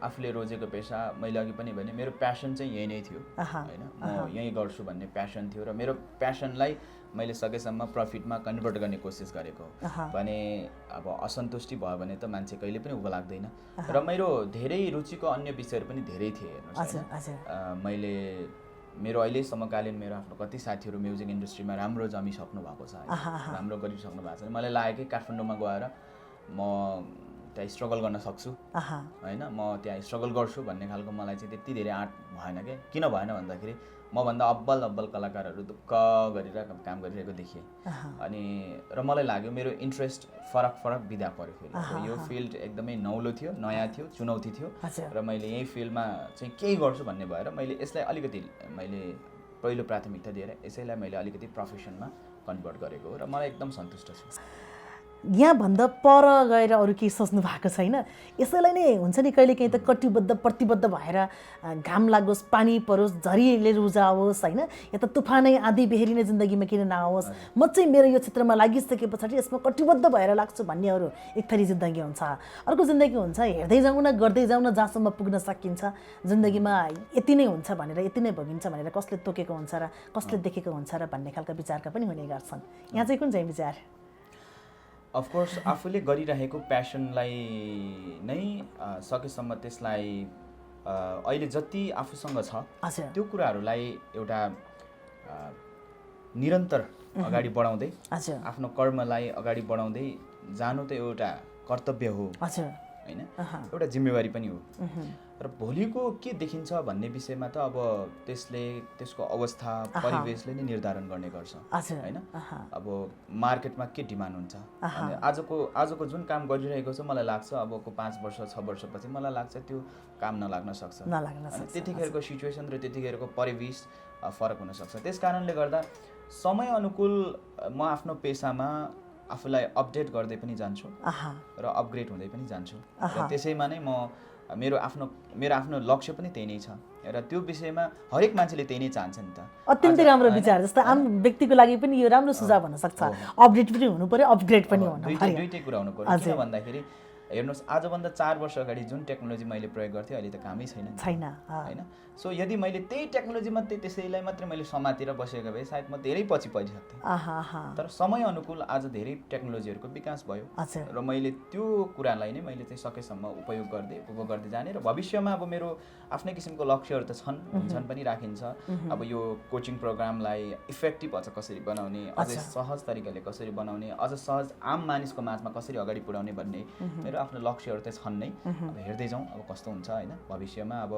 आफूले रोजेको पेसा, मैले अघि पनि भने मेरो प्यासन चाहिँ यही नै थियो होइन, म यही गर्छु भन्ने प्यासन थियो र मेरो प्यासनलाई मैले सकेसम्म प्रफिटमा कन्भर्ट गर्ने कोसिस गरेको भने अब असन्तुष्टि भयो भने त मान्छे कहिले पनि उभो लाग्दैन। र मेरो धेरै रुचिको अन्य विषयहरू पनि धेरै थिए हेर्नुहोस्, मैले मेरो अहिले समकालीन मेरो आफ्नो कति साथीहरू म्युजिक इन्डस्ट्रीमा राम्रो जमिसक्नु भएको छ, राम्रो गरिसक्नु भएको छ। मलाई लाग्यो कि काठमाडौँमा गएर म त्यहाँ स्ट्रगल गर्न सक्छु होइन, म त्यहाँ स्ट्रगल गर्छु भन्ने खालको मलाई चाहिँ त्यति धेरै आँट भएन कि। किन भएन भन्दाखेरि मभन्दा अब्बल कलाकारहरू दुःख गरेर काम गरिरहेको देखेँ, अनि र मलाई लाग्यो मेरो इन्ट्रेस्ट फरक विधा पऱ्यो। फेरि यो फिल्ड एकदमै नौलो थियो, नयाँ थियो, चुनौती थियो र मैले यही फिल्डमा चाहिँ केही गर्छु भन्ने भएर मैले यसलाई अलिकति मैले पहिलो प्राथमिकता दिएर यसैलाई मैले अलिकति प्रोफेसनमा कन्भर्ट गरेको हो र मलाई एकदम सन्तुष्ट छु। यहाँभन्दा पर गएर अरू केही सोच्नु भएको छैन? यसैलाई नै हुन्छ नि कहिलेकाहीँ त कटिबद्ध प्रतिबद्ध भएर घाम लागोस्, पानी परोस्, झरीले रुजाओस् होइन, या त तुफानै आँधी बेहेरी नै जिन्दगीमा किन नआओस्, म चाहिँ मेरो यो क्षेत्रमा लागिसके पछाडि यसमा कटिबद्ध भएर लाग्छु भन्नेहरू एक थरी जिन्दगी हुन्छ। अर्को जिन्दगी हुन्छ हेर्दै जाउँ न, गर्दै जाउँ न, जहाँसम्म पुग्न सकिन्छ। जिन्दगीमा यति नै हुन्छ भनेर, यति नै भोगिन्छ भनेर कसले तोकेको हुन्छ र कसले देखेको हुन्छ र भन्ने खालका विचारका पनि हुने गर्छन्। यहाँ चाहिँ कुन चाहिँ विचार? अफकोर्स आफूले गरिरहेको प्यासनलाई नै सकेसम्म त्यसलाई अहिले जति आफूसँग छ त्यो कुराहरूलाई एउटा निरन्तर अगाडि बढाउँदै आफ्नो कर्मलाई अगाडि बढाउँदै जानु त एउटा कर्तव्य हो होइन, एउटा जिम्मेवारी पनि हो। र भोलिको के देखिन्छ भन्ने विषयमा त अब त्यसको अवस्था परिवेशले नै निर्धारण गर्ने गर्छ होइन। अब मार्केटमा के डिमान्ड हुन्छ, अनि आजको जुन काम गरिरहेको छ मलाई लाग्छ अबको 5 वर्ष 6 वर्षपछि मलाई लाग्छ त्यो काम नलाग्न सक्छ। त्यतिखेरको सिचुएसन र त्यतिखेरको परिवेश फरक हुनसक्छ। त्यस कारणले गर्दा समय अनुकूल म आफ्नो पेसामा आफूलाई अपडेट गर्दै पनि जान्छु र अपग्रेड हुँदै पनि जान्छु। र त्यसैमा नै मेरो आफ्नो लक्ष्य पनि त्यही नै छ र त्यो विषयमा हरेक मान्छेले त्यही नै चाहन्छ नि त। अत्यन्तै राम्रो विचार। जस्तो आम व्यक्तिको लागि पनि यो राम्रो सुझाव हुन सक्छ। अपडेट पनि हुनु पर्यो, अपग्रेड पनि हुनु पर्यो। दुईटै कुरा हुनु पर्यो। किन भन्दाखेरि हेर्नुहोस्, आजभन्दा 4 वर्ष अगाडि जुन टेक्नोलोजी मैले प्रयोग गर्थेँ अहिले त कामै छैन होइन। सो यदि मैले त्यही टेक्नोलोजी मात्रै त्यसैलाई मात्रै मैले समातेर बसेको भए सायद म धेरै पछि परिसक्थेँ। तर समय अनुकूल आज धेरै टेक्नोलोजीहरूको विकास भयो र मैले त्यो कुरालाई नै मैले चाहिँ सकेसम्म उपभोग गर्दै जाने र भविष्यमा अब मेरो आफ्नै किसिमको लक्ष्यहरू त हुन्छन् पनि, राखिन्छ। अब यो कोचिङ प्रोग्रामलाई इफेक्टिभ अझ कसरी बनाउने, अझै सहज तरिकाले कसरी बनाउने, अझ सहज आम मानिसको माझमा कसरी अगाडि बढाउने भन्ने मेरो आफ्नो लक्ष्यहरू त छन् नै। अब हेर्दै जाउँ अब कस्तो हुन्छ होइन भविष्यमा। अब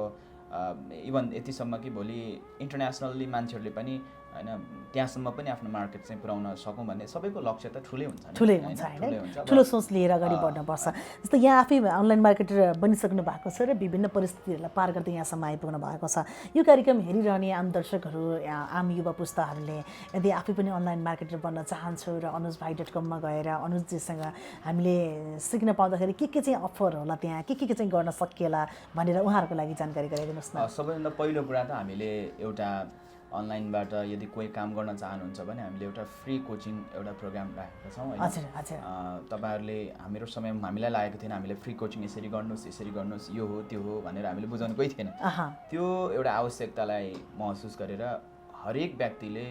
इभन यतिसम्म कि भोलि इन्टरनेसनल्ली मान्छेहरूले पनि होइन त्यहाँसम्म पनि आफ्नो मार्केट चाहिँ पुर्याउन सकौँ भन्ने सबैको लक्ष्य त ठुलै हुन्छ होइन। ठुलो सोच लिएर अगाडि बढ्नुपर्छ। जस्तो यहाँ आफै अनलाइन मार्केटर बनिसक्नु भएको छ र विभिन्न परिस्थितिहरूलाई पार गर्दै यहाँसम्म आइपुग्नु भएको छ। यो कार्यक्रम हेरिरहने आम दर्शकहरू, आम युवा पुस्ताहरूले यदि आफै पनि अनलाइन मार्केटर बन्न चाहन्छु र anujbhai.com-मा गएर अनुजजीसँग हामीले सिक्न पाउँदाखेरि के चाहिँ अफर होला, त्यहाँ के चाहिँ गर्न सकिएला भनेर उहाँहरूको लागि जानकारी गराइदिनुहोस् न। सबैभन्दा पहिलो कुरा त हामीले एउटा अनलाइनबाट यदि कोही काम गर्न चाहनुहुन्छ भने हामीले एउटा फ्री कोचिङ एउटा प्रोग्राम राखेका छौँ होइन। तपाईँहरूले हाम्रो समयमा हामीलाई लागेको थिएन हामीले फ्री कोचिङ यसरी गर्नुहोस् यो हो त्यो हो भनेर हामीले बुझाउनु कोही थिएन। त्यो एउटा आवश्यकतालाई महसुस गरेर हरेक व्यक्तिले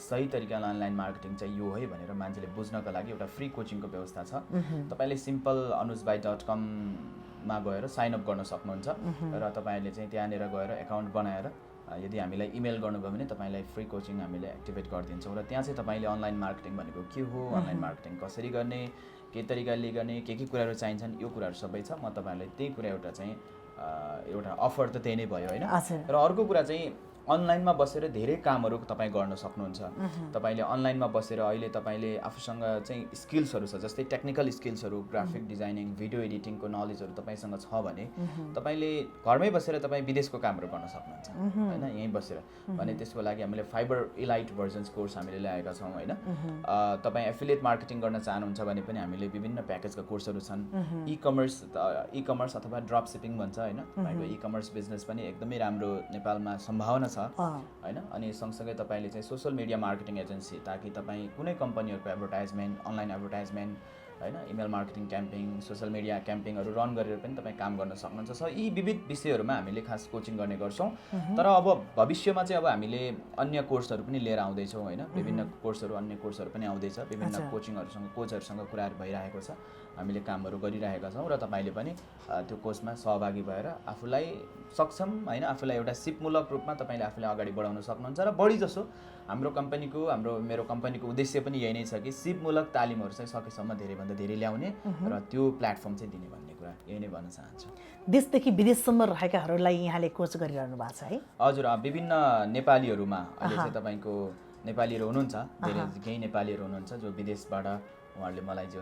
सही तरिकाले अनलाइन मार्केटिङ चाहिँ यो है भनेर मान्छेले बुझ्नको लागि एउटा फ्री कोचिङको व्यवस्था छ। तपाईँले सिम्पल anujbhai.com-मा गएर साइन अप गर्न सक्नुहुन्छ र तपाईँहरूले चाहिँ त्यहाँनिर गएर एकाउन्ट बनाएर यदि हामीलाई इमेल गर्नुभयो भने तपाईँलाई फ्री कोचिङ हामीले एक्टिभेट गरिदिन्छौँ र त्यहाँ चाहिँ तपाईँले अनलाइन मार्केटिङ भनेको के हो, अनलाइन मार्केटिङ कसरी गर्ने, के तरिकाले गर्ने, के कुराहरू चाहिन्छन्, यो कुराहरू सबै छ। म तपाईँहरूलाई त्यही कुरा एउटा अफर त त्यही नै भयो होइन। र अर्को कुरा चाहिँ अनलाइनमा बसेर धेरै कामहरू तपाईँ गर्न सक्नुहुन्छ। तपाईँले अनलाइनमा बसेर अहिले तपाईँले आफूसँग चाहिँ स्किल्सहरू छ, जस्तै टेक्निकल स्किल्सहरू, ग्राफिक डिजाइनिङ, भिडियो एडिटिङको नलेजहरू तपाईँसँग छ भने तपाईँले घरमै बसेर तपाईँ विदेशको कामहरू गर्न सक्नुहुन्छ होइन, यहीँ बसेर। भने त्यसको लागि हामीले फाइबर इलाइट भर्जन्स कोर्स हामीले ल्याएका छौँ होइन। तपाईँ एफिलिएट मार्केटिङ गर्न चाहनुहुन्छ भने पनि हामीले विभिन्न प्याकेजका कोर्सहरू छन्। ई-कमर्स अथवा ड्रप सिपिङ भन्छ होइन, तपाईँको ई-कमर्स बिजनेस पनि एकदमै राम्रो नेपालमा सम्भावना होइन। अनि सँगसँगै तपाईँले चाहिँ सोसल मिडिया मार्केटिङ एजेन्सी, ताकि तपाईँ कुनै कम्पनीहरूको एडभर्टाइजमेन्ट, अनलाइन एडभर्टाइजमेन्ट होइन, email marketing campaign, social media क्याम्पेङहरू रन गरेर पनि तपाईँ काम गर्न सक्नुहुन्छ। यी विविध विषयहरूमा हामीले खास कोचिङ गर्ने गर्छौँ। तर अब भविष्यमा चाहिँ अब हामीले अन्य कोर्सहरू पनि लिएर आउँदैछौँ होइन। विभिन्न कोर्सहरू, अन्य कोर्सहरू पनि आउँदैछ। विभिन्न कोचिङहरूसँग कोचहरूसँग कुराहरू भइरहेको छ, हामीले कामहरू गरिरहेका छौँ र तपाईँले पनि त्यो कोर्समा सहभागी भएर आफूलाई सक्षम होइन, आफूलाई एउटा सिपमूलक रूपमा तपाईँले आफूलाई अगाडि बढाउन सक्नुहुन्छ। र बढी जसो मेरो कम्पनीको उद्देश्य पनि यही नै छ कि सिपमूलक तालिमहरू चाहिँ सकेसम्म धेरैभन्दा धेरै ल्याउने र त्यो प्लेटफर्म चाहिँ दिने भन्ने कुरा यही नै भन्न चाहन्छु। देशदेखि विदेशसम्म रहेकाहरूलाई यहाँले कोच गरिरहनु भएको छ है? हजुर, विभिन्न नेपालीहरूमा अहिले चाहिँ तपाईँको नेपालीहरू हुनुहुन्छ, धेरै केही नेपालीहरू हुनुहुन्छ जो विदेशबाट उहाँहरूले मलाई जो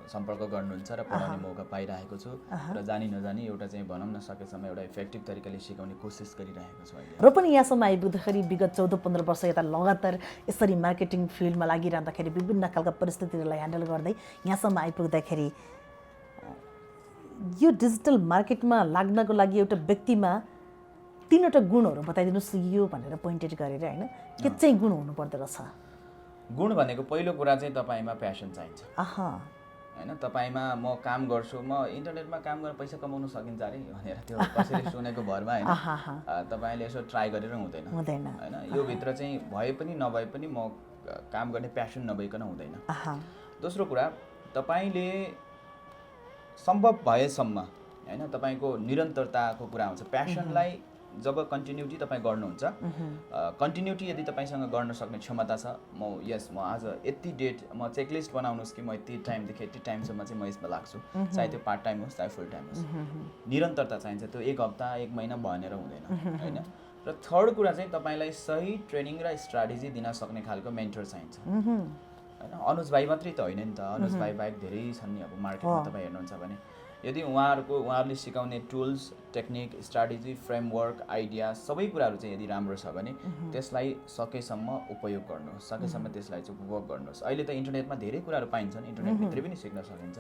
सम्पर्क गर्नुहुन्छ र पढाउने मौका पाइरहेको छु र जानी नजानी एउटा चाहिँ भनौँ न सकेसम्म एउटा इफेक्टिभ तरिकाले सिकाउने कोसिस गरिरहेको छु अहिले। र पनि यहाँसम्म आइपुग्दाखेरि विगत 14-15 वर्ष यता लगातार यसरी मार्केटिङ फिल्डमा लागिरहँदाखेरि विभिन्न खालका परिस्थितिहरूलाई ह्यान्डल गर्दै यहाँसम्म आइपुग्दाखेरि यो डिजिटल मार्केटमा लाग्नको लागि एउटा व्यक्तिमा 3वटा गुणहरू बताइदिनुहोस् यो भनेर पोइन्टेड गरेर होइन, के चाहिँ गुण हुनुपर्दो रहेछ? गुण भनेको पहिलो कुरा चाहिँ तपाईँमा प्यासन चाहिन्छ होइन। तपाईँमा म काम गर्छु, म इन्टरनेटमा काम गरेर पैसा कमाउन सकिन्छ अरे भनेर त्यो कसैले सुनेको भरमा होइन, तपाईँले यसो ट्राई गरेर हुँदैन होइन। यो भित्र चाहिँ भए पनि नभए पनि म काम गर्ने प्यासन नभइकन हुँदैन। दोस्रो कुरा, तपाईँले सम्भव भएसम्म होइन तपाईँको निरन्तरताको कुरा हुन्छ। प्यासनलाई जब कन्टिन्युटी तपाईँ गर्नुहुन्छ, कन्टिन्युटी यदि तपाईँसँग गर्न सक्ने क्षमता छ, म आज यति डेट म चेकलिस्ट बनाउनुहोस् कि म यति टाइमदेखि यति टाइमसम्म चाहिँ म यसमा लाग्छु, चाहे त्यो पार्ट टाइम होस् चाहे फुल टाइम होस्, निरन्तरता चाहिन्छ। त्यो 1 हप्ता 1 महिना भनेर हुँदैन होइन। र थर्ड कुरा चाहिँ तपाईँलाई सही ट्रेनिङ र स्ट्राटेजी दिन सक्ने खालको मेन्टर चाहिन्छ होइन। अनुज भाइ मात्रै त होइन नि त, अनुज भाइ बाहेक धेरै छन् नि अब मार्केटमा। तपाईँ हेर्नुहुन्छ भने यदि उहाँहरूले सिकाउने tools, technique, strategy, framework, idea सबै कुराहरू चाहिँ यदि राम्रो छ भने त्यसलाई सकेसम्म उपयोग गर्नुहोस्, सकेसम्म त्यसलाई चाहिँ उपभोग गर्नुहोस्। अहिले त इन्टरनेटमा धेरै कुराहरू पाइन्छन्, इन्टरनेटभित्रै पनि सिक्न सकिन्छ।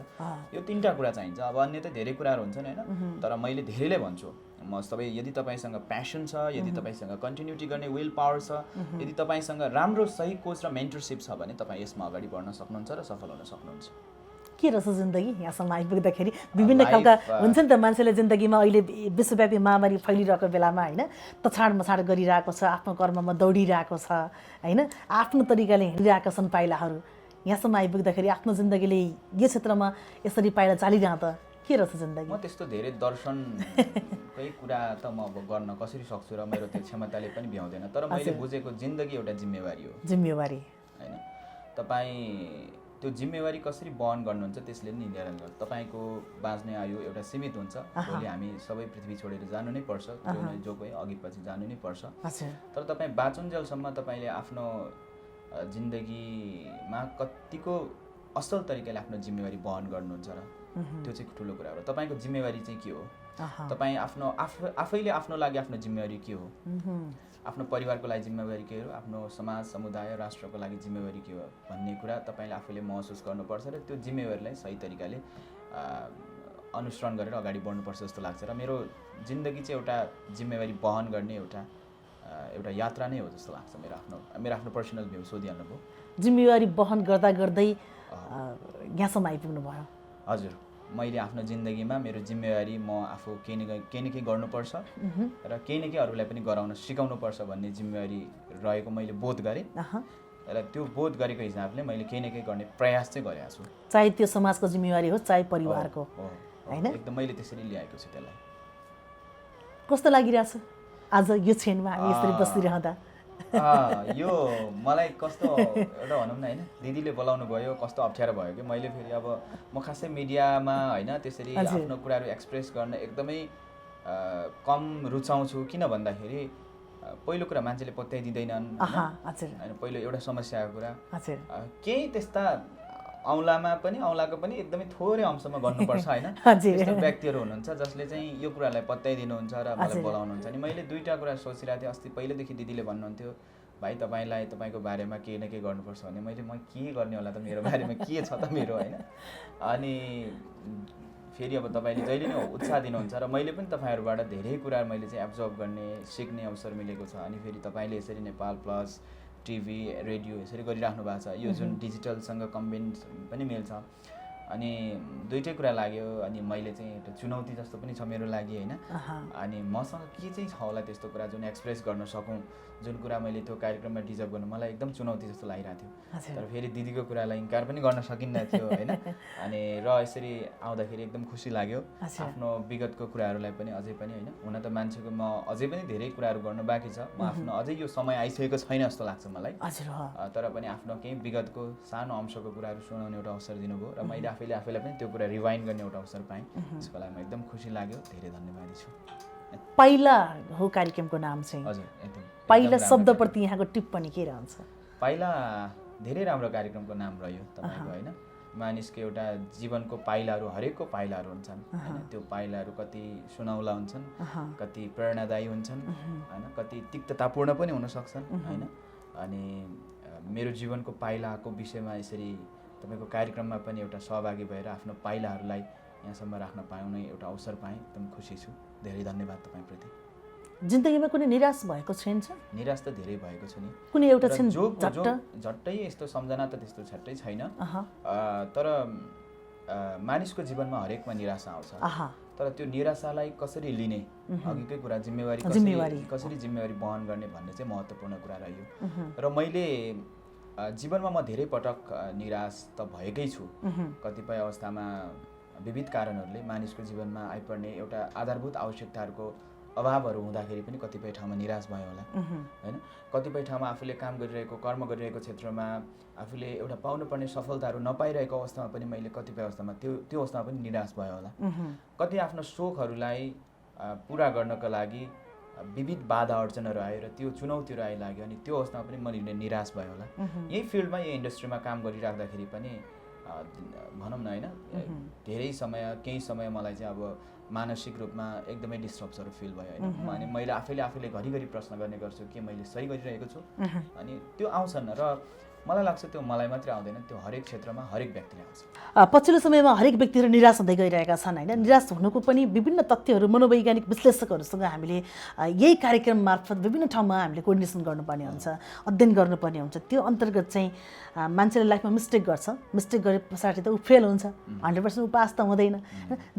यो 3टा कुरा चाहिन्छ। अब अन्य त धेरै कुराहरू हुन्छन् होइन, तर मैले धेरैले भन्छु म यदि तपाईँसँग प्यासन छ, यदि तपाईँसँग कन्टिन्युटी गर्ने विल पावर छ, यदि तपाईँसँग राम्रो सही कोच र मेन्टरसिप छ भने तपाईँ यसमा अगाडि बढ्न सक्नुहुन्छ र सफल हुन सक्नुहुन्छ। के रहेछ जिन्दगी यहाँसम्म आइपुग्दाखेरि? विभिन्न खालका हुन्छ नि त मान्छेले जिन्दगीमा अहिले विश्वव्यापी महामारी फैलिरहेको बेलामा होइन, तछाड मछाड गरिरहेको छ, आफ्नो कर्ममा दौडिरहेको छ होइन, आफ्नो तरिकाले हिँडिरहेका छन् पाइलाहरू। यहाँसम्म आइपुग्दाखेरि आफ्नो जिन्दगीले यो क्षेत्रमा यसरी पाइला चालिरहँदा के रहेछ जिन्दगी? म त्यस्तो धेरै दर्शनकै कुरा त म अब गर्न कसरी सक्छु र मेरो त्यो क्षमताले पनि भ्याउँदैन। तर मैले बुझेको जिन्दगी एउटा जिम्मेवारी हो। जिम्मेवारी होइन, तपाईँ त्यो जिम्मेवारी कसरी वहन गर्नुहुन्छ त्यसले नै निर्धारण गर्छ। तपाईँको बाँच्ने आयु एउटा सीमित हुन्छ, भोलि हामी सबै पृथ्वी छोडेर जानु नै पर्छ, जो कोही अघि पछि जानु नै पर्छ। तर तपाईँ बाँचुन्जेलसम्म तपाईँले आफ्नो जिन्दगीमा कतिको असल तरिकाले आफ्नो जिम्मेवारी वहन गर्नुहुन्छ र त्यो चाहिँ ठुलो कुरा हो। तपाईँको जिम्मेवारी चाहिँ के हो? तपाईँ आफैले आफ्नो लागि आफ्नो जिम्मेवारी के हो? आफ्नो परिवारको लागि जिम्मेवारी के हो? आफ्नो समाज, समुदाय, राष्ट्रको लागि जिम्मेवारी के हो भन्ने कुरा तपाईँले आफैले महसुस गर्नुपर्छ र त्यो जिम्मेवारीलाई सही तरिकाले अनुसरण गरेर अगाडि बढ्नुपर्छ जस्तो लाग्छ। र मेरो जिन्दगी चाहिँ एउटा जिम्मेवारी वहन गर्ने एउटा यात्रा नै हो जस्तो लाग्छ। मेरो आफ्नो पर्सनल भ्यू सोधिहाल्नुभयो। जिम्मेवारी वहन गर्दा गर्दै यहाँसम्म आइपुग्नु भयो। हजुर, मैले आफ्नो जिन्दगीमा मेरो जिम्मेवारी म आफू केही न केही गर्नुपर्छ र केही न केही अरूलाई पनि गराउन सिकाउनुपर्छ भन्ने जिम्मेवारी रहेको मैले बोध गरेँ र त्यो बोध गरेको हिसाबले मैले केही न केही गर्ने प्रयास चाहिँ गरेको छु। चाहे त्यो समाजको जिम्मेवारी होस् चाहे परिवारको होइन, एकदम मैले त्यसरी ल्याएको छु त्यसलाई। कस्तो लागिरहेछ आज यो क्षणमा हामी यसरी बसिरहँदा? यो मलाई कस्तो एउटा भनौँ न होइन, दिदीले बोलाउनु भयो, कस्तो अप्ठ्यारो भयो कि मैले फेरि अब म खासै मिडियामा होइन त्यसरी आफ्नो कुराहरू एक्सप्रेस गर्न एकदमै कम रुचाउँछु। किन भन्दाखेरि पहिलो कुरा मान्छेले पत्याइदिँदैनन् होइन, पहिलो एउटा समस्याको कुरा। केही त्यस्ता औँलाको पनि एकदमै थोरै अंशमा गर्नुपर्छ होइन। त्यस्तो व्यक्तिहरू हुनुहुन्छ जसले चाहिँ यो कुरालाई पत्याइदिनुहुन्छ र मलाई बोलाउनुहुन्छ। अनि मैले 2टा कुरा सोचिरहेको थिएँ। अस्ति पहिलेदेखि दिदीले भन्नुहुन्थ्यो भाइ तपाईँको बारेमा केही न केही गर्नुपर्छ भने म के गर्ने होला त, मेरो बारेमा के छ त मेरो होइन। अनि फेरि अब तपाईँले जहिले नै उत्साह दिनुहुन्छ र मैले पनि तपाईँहरूबाट धेरै कुरा मैले चाहिँ एब्जर्भ गर्ने, सिक्ने अवसर मिलेको छ। अनि फेरि तपाईँले यसरी नेपाल प्लस, टिभी, रेडियो यसरी गरिराख्नु भएको छ, यो जुन डिजिटलसँग कम्बिन पनि मिल्छ। अनि 2टै कुरा लाग्यो। अनि मैले चाहिँ एउटा चुनौती जस्तो पनि छ मेरो लागि होइन। अनि मसँग के चाहिँ छ होला त्यस्तो कुरा जुन एक्सप्रेस गर्न सकौँ, जुन कुरा मैले त्यो कार्यक्रममा डिजर्भ गर्नु मलाई एकदम चुनौती जस्तो लागिरहेको थियो। तर फेरि दिदीको कुरालाई इन्कार पनि गर्न सकिन्न थियो होइन। अनि र यसरी आउँदाखेरि एकदम खुसी लाग्यो। आफ्नो विगतको कुराहरूलाई पनि अझै पनि होइन, हुन त मान्छेको म अझै पनि धेरै कुराहरू गर्नु बाँकी छ। म आफ्नो अझै यो समय आइसकेको छैन जस्तो लाग्छ मलाई। तर पनि आफ्नो केही विगतको सानो अंशको कुराहरू सुनाउने एउटा अवसर दिनुभयो र मैले आफैलाई पनि त्यो कुरा रिवाइन्ड गर्ने एउटा अवसर पाएँ। त्यसको लागि म एकदम खुसी लाग्यो। धेरै धन्यवादी छु। पाइला हो कार्यक्रमको नाम चाहिँ। हजुर, एकदम। पाइला शब्दप्रति यहाँको टिप्पणी के रहन्छ? पाइला धेरै राम्रो कार्यक्रमको नाम रह्यो तपाईँको होइन। मानिसको एउटा जीवनको पाइलाहरू, हरेकको पाइलाहरू हुन्छन् होइन। त्यो पाइलाहरू कति सुनौला हुन्छन्, कति प्रेरणादायी हुन्छन् होइन, कति तिक्ततापूर्ण पनि हुन सक्छन् होइन। अनि मेरो जीवनको पाइलाको विषयमा यसरी तपाईँको कार्यक्रममा पनि एउटा सहभागी भएर आफ्नो पाइलाहरूलाई यहाँसम्म राख्न पाउने एउटा अवसर पाएँ। एकदम खुसी छु। धेरै धन्यवाद तपाईँप्रति। जिन्दगीमा कुनै निराश भएको छैन? निराश त धेरै भएको छु नि। कुनै एउटा छैन झट्टै यस्तो सम्झना त त्यस्तो झट्टै छैन। तर मानिसको जीवनमा हरेकमा निराशा आउँछ। तर त्यो निराशालाई कसरी लिने, अघिकै कुरा जिम्मेवारी कसरी जिम्मेवारी वहन गर्ने भन्ने चाहिँ महत्त्वपूर्ण कुरा रह्यो। र मैले जीवनमा म धेरै पटक निराश त भएकै छु। कतिपय अवस्थामा विविध कारणहरूले मानिसको जीवनमा आइपर्ने एउटा आधारभूत आवश्यकताहरूको अभावहरू हुँदाखेरि पनि कतिपय ठाउँमा निराश भयो होला होइन। कतिपय ठाउँमा आफूले काम गरिरहेको कर्म गरिरहेको क्षेत्रमा आफूले एउटा पाउनुपर्ने सफलताहरू नपाइरहेको अवस्थामा पनि मैले कतिपय अवस्थामा त्यो अवस्थामा पनि निराश भयो होला। कति आफ्नो सोखहरूलाई पुरा गर्नको लागि विविध बाधा अडचनहरू आयो र त्यो चुनौतीहरू आइलाग्यो अनि त्यो अवस्थामा पनि मैले निराश भयो होला। यही फिल्डमा यही इन्डस्ट्रीमा काम गरिराख्दाखेरि पनि भनौँ न होइन धेरै समय केही समय मलाई चाहिँ अब मानसिक रूपमा एकदमै डिस्टर्ब्सहरू फिल भयो होइन। अनि मैले आफैले घरिघरि प्रश्न गर्ने गर्छु के मैले सही गरिरहेको छु अनि त्यो आउँछन् र मलाई लाग्छ त्यो मलाई मात्रै आउँदैन, त्यो हरेक क्षेत्रमा हरेक व्यक्तिले आउँछ। पछिल्लो समयमा हरेक व्यक्तिहरू निराश हुँदै गइरहेका छन् होइन। निराश हुनुको पनि विभिन्न तथ्यहरू मनोवैज्ञानिक विश्लेषकहरूसँग हामीले यही कार्यक्रम मार्फत विभिन्न ठाउँमा हामीले कोर्डिनेसन गर्नुपर्ने हुन्छ, अध्ययन गर्नुपर्ने हुन्छ। त्यो अन्तर्गत चाहिँ मान्छेले लाइफमा मिस्टेक गर्छ, मिस्टेक गरे पछाडि त ऊ फेल हुन्छ, 100% ऊ पास त हुँदैन।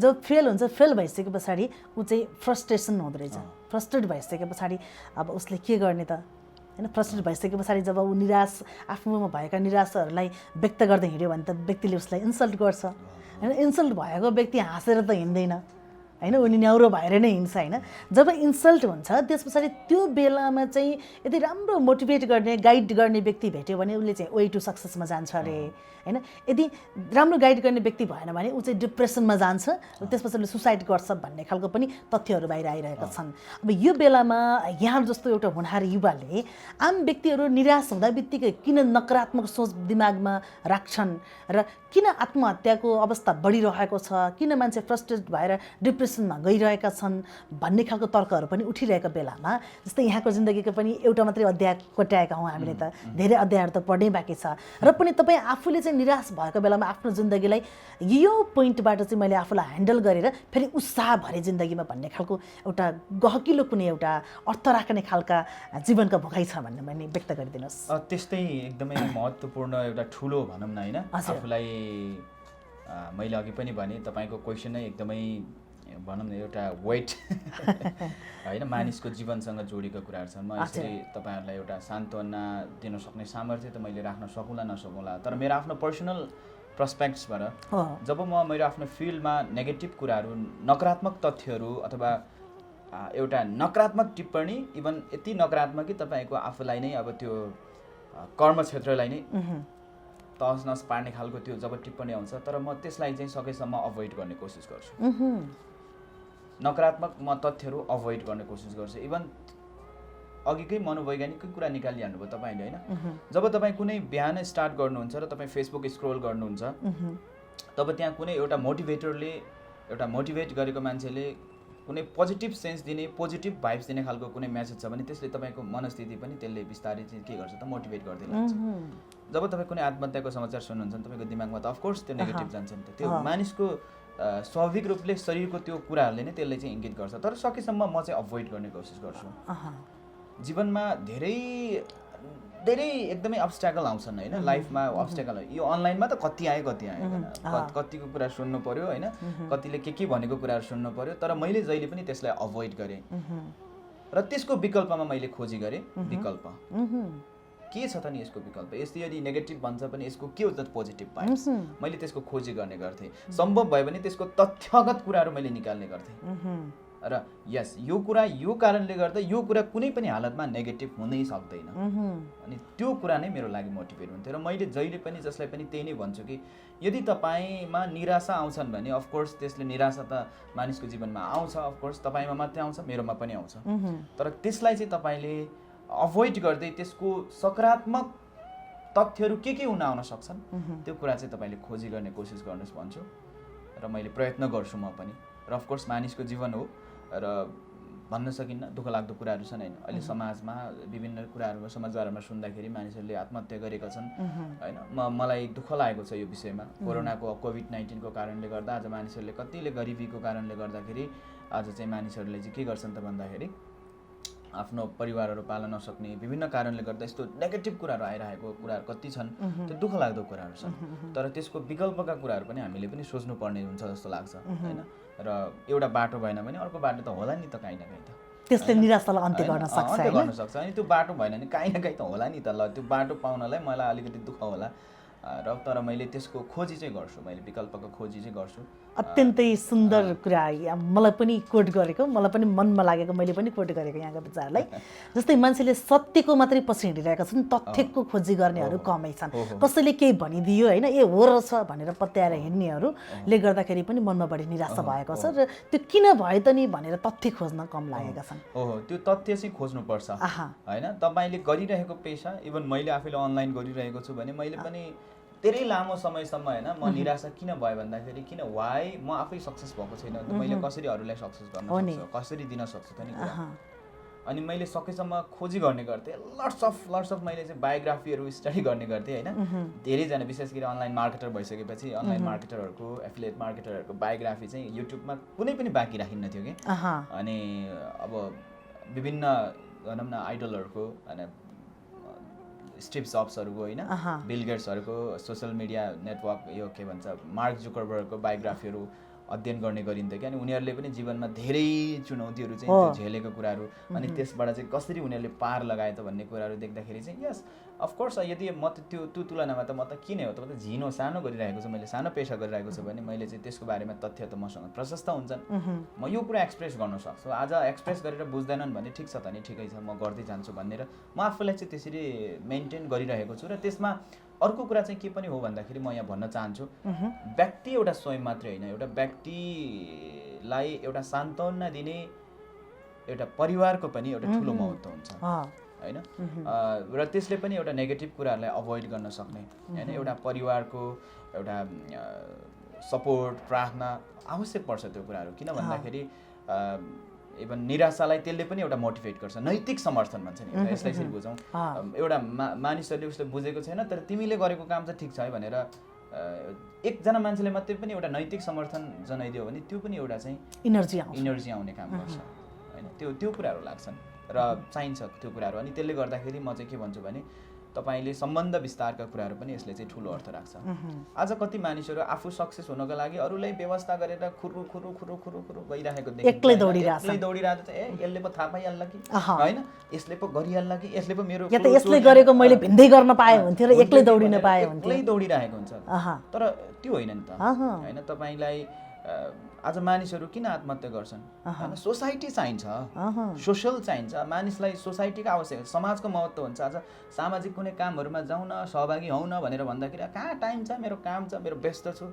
जब फेल हुन्छ, फेल भइसके पछाडि ऊ चाहिँ फ्रस्ट्रेसन हुँदो रहेछ। फ्रस्ट्रेट भइसके पछाडि अब उसले के गर्ने त होइन। फ्रस्ट्रेट भइसके पछाडि जब ऊ निराश आफ्नोमा भएका निराशाहरूलाई व्यक्त गर्दै हिँड्यो भने त व्यक्तिले उसलाई इन्सल्ट गर्छ होइन। इन्सल्ट भएको व्यक्ति हाँसेर त हिँड्दैन होइन, उनी न्याउरो भएर नै हिँड्छ होइन। जब इन्सल्ट हुन्छ त्यस पछाडि त्यो बेलामा चाहिँ यदि राम्रो मोटिभेट गर्ने गाइड गर्ने व्यक्ति भेट्यो भने उसले चाहिँ वे टु सक्सेसमा जान्छ अरे होइन। यदि राम्रो गाइड गर्ने व्यक्ति भएन भने ऊ चाहिँ डिप्रेसनमा जान्छ र त्यसपछि उसले सुसाइड गर्छ भन्ने खालको पनि तथ्यहरू बाहिर आइरहेका छन्। अब यो बेलामा यहाँ जस्तो एउटा होनहार युवाले आम व्यक्तिहरू निराश हुँदा बित्तिकै किन नकारात्मक सोच दिमागमा राख्छन् र किन आत्महत्याको अवस्था बढिरहेको छ, किन मान्छे फ्रस्ट्रेट भएर डिप्रेसनमा गइरहेका छन् भन्ने खालको तर्कहरू पनि उठिरहेको बेलामा जस्तै यहाँको जिन्दगीको पनि एउटा मात्रै अध्याय कोट्याएका हौँ हामीले त, धेरै अध्यायहरू त पढ्नै बाँकी छ। र पनि तपाईँ आफूले चाहिँ निराश भएको बेलामा आफ्नो जिन्दगीलाई यो पोइन्टबाट चाहिँ मैले आफूलाई ह्यान्डल गरेर फेरि उत्साह भरे जिन्दगीमा भन्ने खालको एउटा गहकिलो कुनै एउटा अर्थ राख्ने खालका जीवनका भोगाइ छ भन्ने मैले व्यक्त गरिदिनुहोस्। त्यस्तै एकदमै महत्त्वपूर्ण एउटा ठुलो भनौँ न होइन आफूलाई मैले अघि पनि भने तपाईँको क्वेसन नै एकदमै भनौँ न एउटा वेट होइन मानिसको जीवनसँग जोडेको कुराहरू छन्। म यसरी तपाईँहरूलाई एउटा सान्त्वना दिन सक्ने सामर्थ्य त मैले राख्न सकौँला नसकौँला, तर मेरो आफ्नो पर्सनल पर्सपेक्ट्सबाट जब मेरो आफ्नो फिल्डमा नेगेटिभ कुराहरू नकारात्मक तथ्यहरू अथवा एउटा नकारात्मक टिप्पणी इभन यति नकारात्मक कि तपाईँको आफूलाई नै अब त्यो कर्म क्षेत्रलाई नै तहस नहस पार्ने खालको त्यो जब टिप्पणी आउँछ तर म त्यसलाई चाहिँ सकेसम्म अभोइड गर्ने कोसिस गर्छु। नकारात्मक म तथ्यहरू अभोइड गर्ने कोसिस गर्छु। इभन अघिकै मनोवैज्ञानिककै कुरा निकालिहाल्नु भयो तपाईँले होइन। जब तपाईँ कुनै बिहान स्टार्ट गर्नुहुन्छ र तपाईँ फेसबुक स्क्रोल गर्नुहुन्छ तब त्यहाँ कुनै एउटा मोटिभेटरले एउटा मोटिभेट गरेको मान्छेले कुनै पोजिटिभ सेन्स दिने पोजिटिभ भाइब्स दिने खालको कुनै मेसेज छ भने त्यसले तपाईँको मनस्थिति पनि त्यसले बिस्तारै चाहिँ के गर्छ त मोटिभेट गर्दै लान्छ। जब तपाईँ कुनै आत्महत्याको समाचार सुन्नुहुन्छ भने तपाईँको दिमागमा त अफकोर्स त्यो नेगेटिभ जान्छ नि त। त्यो मानिसको स्वाभाविक रूपले शरीरको त्यो कुराहरूले नै त्यसले चाहिँ इङ्गित गर्छ। तर सकेसम्म म चाहिँ अभोइड गर्ने कोसिस गर्छु। जीवनमा धेरै धेरै एकदमै अब्स्ट्याकल आउँछन् होइन लाइफमा। अब्स्ट्याकल यो अनलाइनमा त कति आयो कतिको कुरा सुन्नु पर्यो होइन, कतिले के भनेको कुराहरू सुन्नु पर्यो। तर मैले जहिले पनि त्यसलाई अभोइड गरेँ र त्यसको विकल्पमा मैले खोजी गरेँ विकल्प के छ त नि यसको विकल्प। यस्तो यदि नेगेटिभ भन्छ भने यसको के हो त पोजिटिभ भाइब्स, मैले त्यसको खोजी गर्ने गर्थेँ। सम्भव भयो भने त्यसको तथ्यगत कुराहरू मैले निकाल्ने गर्थेँ र यस यो कुरा यो कारणले गर्दा यो कुरा कुनै पनि हालतमा नेगेटिभ हुनै सक्दैन अनि त्यो कुरा नै मेरो लागि मोटिभेट हुन्थ्यो। र मैले जहिले पनि जसलाई पनि त्यही नै भन्छु कि यदि तपाईँमा निराशा आउँछन् भने अफकोर्स त्यसले निराशा त मानिसको जीवनमा आउँछ, अफकोर्स तपाईँमा मात्रै आउँछ मेरोमा पनि आउँछ। तर त्यसलाई चाहिँ तपाईँले अभोइड गर्दै त्यसको सकारात्मक तथ्यहरू के हुन आउन सक्छन् त्यो कुरा चाहिँ तपाईँले खोजी गर्ने कोसिस गर्नुहोस् भन्छु र मैले प्रयत्न गर्छु म पनि। र अफकोर्स मानिसको जीवन हो र भन्न सकिन्न दुःख लाग्दो कुराहरू छन् होइन। अहिले समाजमा विभिन्न कुराहरू समाचारहरूमा सुन्दाखेरि मानिसहरूले आत्महत्या गरेका छन् होइन। मलाई दुःख लागेको छ यो विषयमा। कोरोनाको कोभिड-19 को कारणले गर्दा आज मानिसहरूले कतिले गरिबीको कारणले गर्दाखेरि आज चाहिँ मानिसहरूले चाहिँ के गर्छन् त भन्दाखेरि आफ्नो परिवारहरू पाल्न नसक्ने विभिन्न कारणले गर्दा यस्तो नेगेटिभ कुराहरू आइरहेको कुराहरू कति छन्। त्यो दुःख लाग्दो कुराहरू छन्। तर त्यसको विकल्पका कुराहरू पनि हामीले पनि सोच्नुपर्ने हुन्छ जस्तो लाग्छ होइन। र एउटा बाटो भएन भने अर्को बाटो त होला नि त काहीँ न काहीँ त, त्यसले निराशालाई अन्त्य गर्न सक्छ अन्त्य गर्न सक्छ। अनि त्यो बाटो भएन भने काहीँ न काहीँ त होला नि त। ल त्यो बाटो पाउनलाई मलाई अलिकति दुःख होला र तर मैले त्यसको खोजी चाहिँ गर्छु, मैले विकल्पको खोजी चाहिँ गर्छु। अत्यन्तै सुन्दर कुरा मलाई पनि कोट गरेको, मलाई पनि मनमा लागेको, मैले पनि कोट गरेको यहाँका विचारलाई। जस्तै मान्छेले सत्यको मात्रै पछि हिँडिरहेका छन्, तथ्यको खोजी गर्नेहरू कमै छन्। कसैले केही भनिदियो होइन, ए हो रहेछ भनेर पत्याएर हिँड्नेहरूले गर्दाखेरि पनि मनमा बढी निराशा भएको छ र त्यो किन भयो त नि भनेर तथ्य खोज्न कम लागेका छन्। ओहो, त्यो तथ्य चाहिँ खोज्नुपर्छ होइन। तपाईँले गरिरहेको पेसा, इभन मैले आफैले अनलाइन गरिरहेको छु भने मैले पनि धेरै लामो समयसम्म होइन म निराशा किन भयो भन्दाखेरि किन वाइ म आफै सक्सेस भएको छैन, मैले कसरी अरूलाई सक्सेस गर्न सक्छु, कसरी दिन सक्छु त नि कुरा। अनि मैले सकेसम्म खोजी गर्ने गर्थेँ, लट्स अफ मैले चाहिँ बायोग्राफीहरू स्टडी गर्ने गर्थेँ होइन। धेरैजना विशेष गरी अनलाइन मार्केटर भइसकेपछि अनलाइन मार्केटरहरूको, एफिलिएट मार्केटरहरूको बायोग्राफी चाहिँ युट्युबमा कुनै पनि बाँकी राखिन्न थियो कि। अनि अब विभिन्न भनौँ न आइडलहरूको होइन, स्टिभ जब्सहरूको होइन, बिल गेट्सहरूको, सोसियल मिडिया नेटवर्क यो के भन्छ मार्क जुकरबर्गको बायोग्राफीहरू अध्ययन गर्ने गरिन्थ्यो कि। अनि उनीहरूले पनि जीवनमा धेरै चुनौतीहरू चाहिँ त्यो झेलेको कुराहरू, अनि त्यसबाट चाहिँ कसरी उनीहरूले पार लगाए त भन्ने कुराहरू देख्दाखेरि चाहिँ यस अफकोर्स यदि म त त्यो तुलनामा त म त किन हो त, म त झिनो सानो गरिरहेको छु, मैले सानो पेसा गरिरहेको छु भने मैले चाहिँ त्यसको बारेमा तथ्य त मसँग प्रशस्त हुन्छन्, म यो कुरा एक्सप्रेस गर्न सक्छु। आज एक्सप्रेस गरेर बुझ्दैनन् भने ठिक छ त नि, ठिकै छ, म गर्दै जान्छु भनेर म आफूलाई चाहिँ त्यसरी मेन्टेन गरिरहेको छु। र त्यसमा अर्को कुरा चाहिँ के पनि हो भन्दाखेरि म यहाँ भन्न चाहन्छु, व्यक्ति एउटा स्वयं मात्रै होइन, एउटा व्यक्तिलाई एउटा सान्त्वना दिने एउटा परिवारको पनि एउटा ठुलो महत्त्व हुन्छ होइन। र त्यसले पनि एउटा नेगेटिभ कुराहरूलाई अभोइड गर्न सक्ने होइन, एउटा परिवारको एउटा सपोर्ट, प्रार्थना आवश्यक पर्छ त्यो कुराहरू। किन भन्दाखेरि इभन निराशालाई त्यसले पनि एउटा मोटिभेट गर्छ, नैतिक समर्थन भन्छ नि, यसलाई यसरी बुझौँ। एउटा मानिसहरूले उसले बुझेको छैन तर तिमीले गरेको काम चाहिँ ठिक छ है भनेर एकजना मान्छेले मात्रै पनि एउटा नैतिक समर्थन जनाइदियो भने त्यो पनि एउटा चाहिँ इनर्जी आउने काम गर्छ होइन। त्यो कुराहरू लाग्छन् र चाहिन्छ त्यो कुराहरू। अनि त्यसले गर्दाखेरि म चाहिँ के भन्छु भने तपाईँले सम्बन्ध विस्तारका कुराहरू पनि यसले चाहिँ ठुलो अर्थ राख्छ। आज कति मानिसहरू आफू सक्सेस हुनको लागि अरूलाई व्यवस्था गरेर खुरु गइरहेको देखिन्छ, एक्लै दौडिरहेको छ। यसले पो थाहा पाइहाल्ला कि होइन, यसले पो गरिहाल्ला कि, यसले पो मेरो यसले गरेको मैले भिन्दै गर्न पाएँ हुन्थ्यो र एक्लै दौडिन पाएँ हुन्थ्यो, एक्लै दौडिरहेको हुन्छ। तर त्यो होइन नि त होइन। तपाईँलाई आज मानिसहरू किन आत्महत्या गर्छन् होइन, सोसाइटी चाहिन्छ, सोसल चाहिन्छ, मानिसलाई सोसाइटीको आवश्यक, समाजको महत्त्व हुन्छ। आज सामाजिक कुनै कामहरूमा जाउँ न, सहभागी हौँ न भनेर भन्दाखेरि कहाँ टाइम छ, मेरो काम छ, मेरो व्यस्त छु।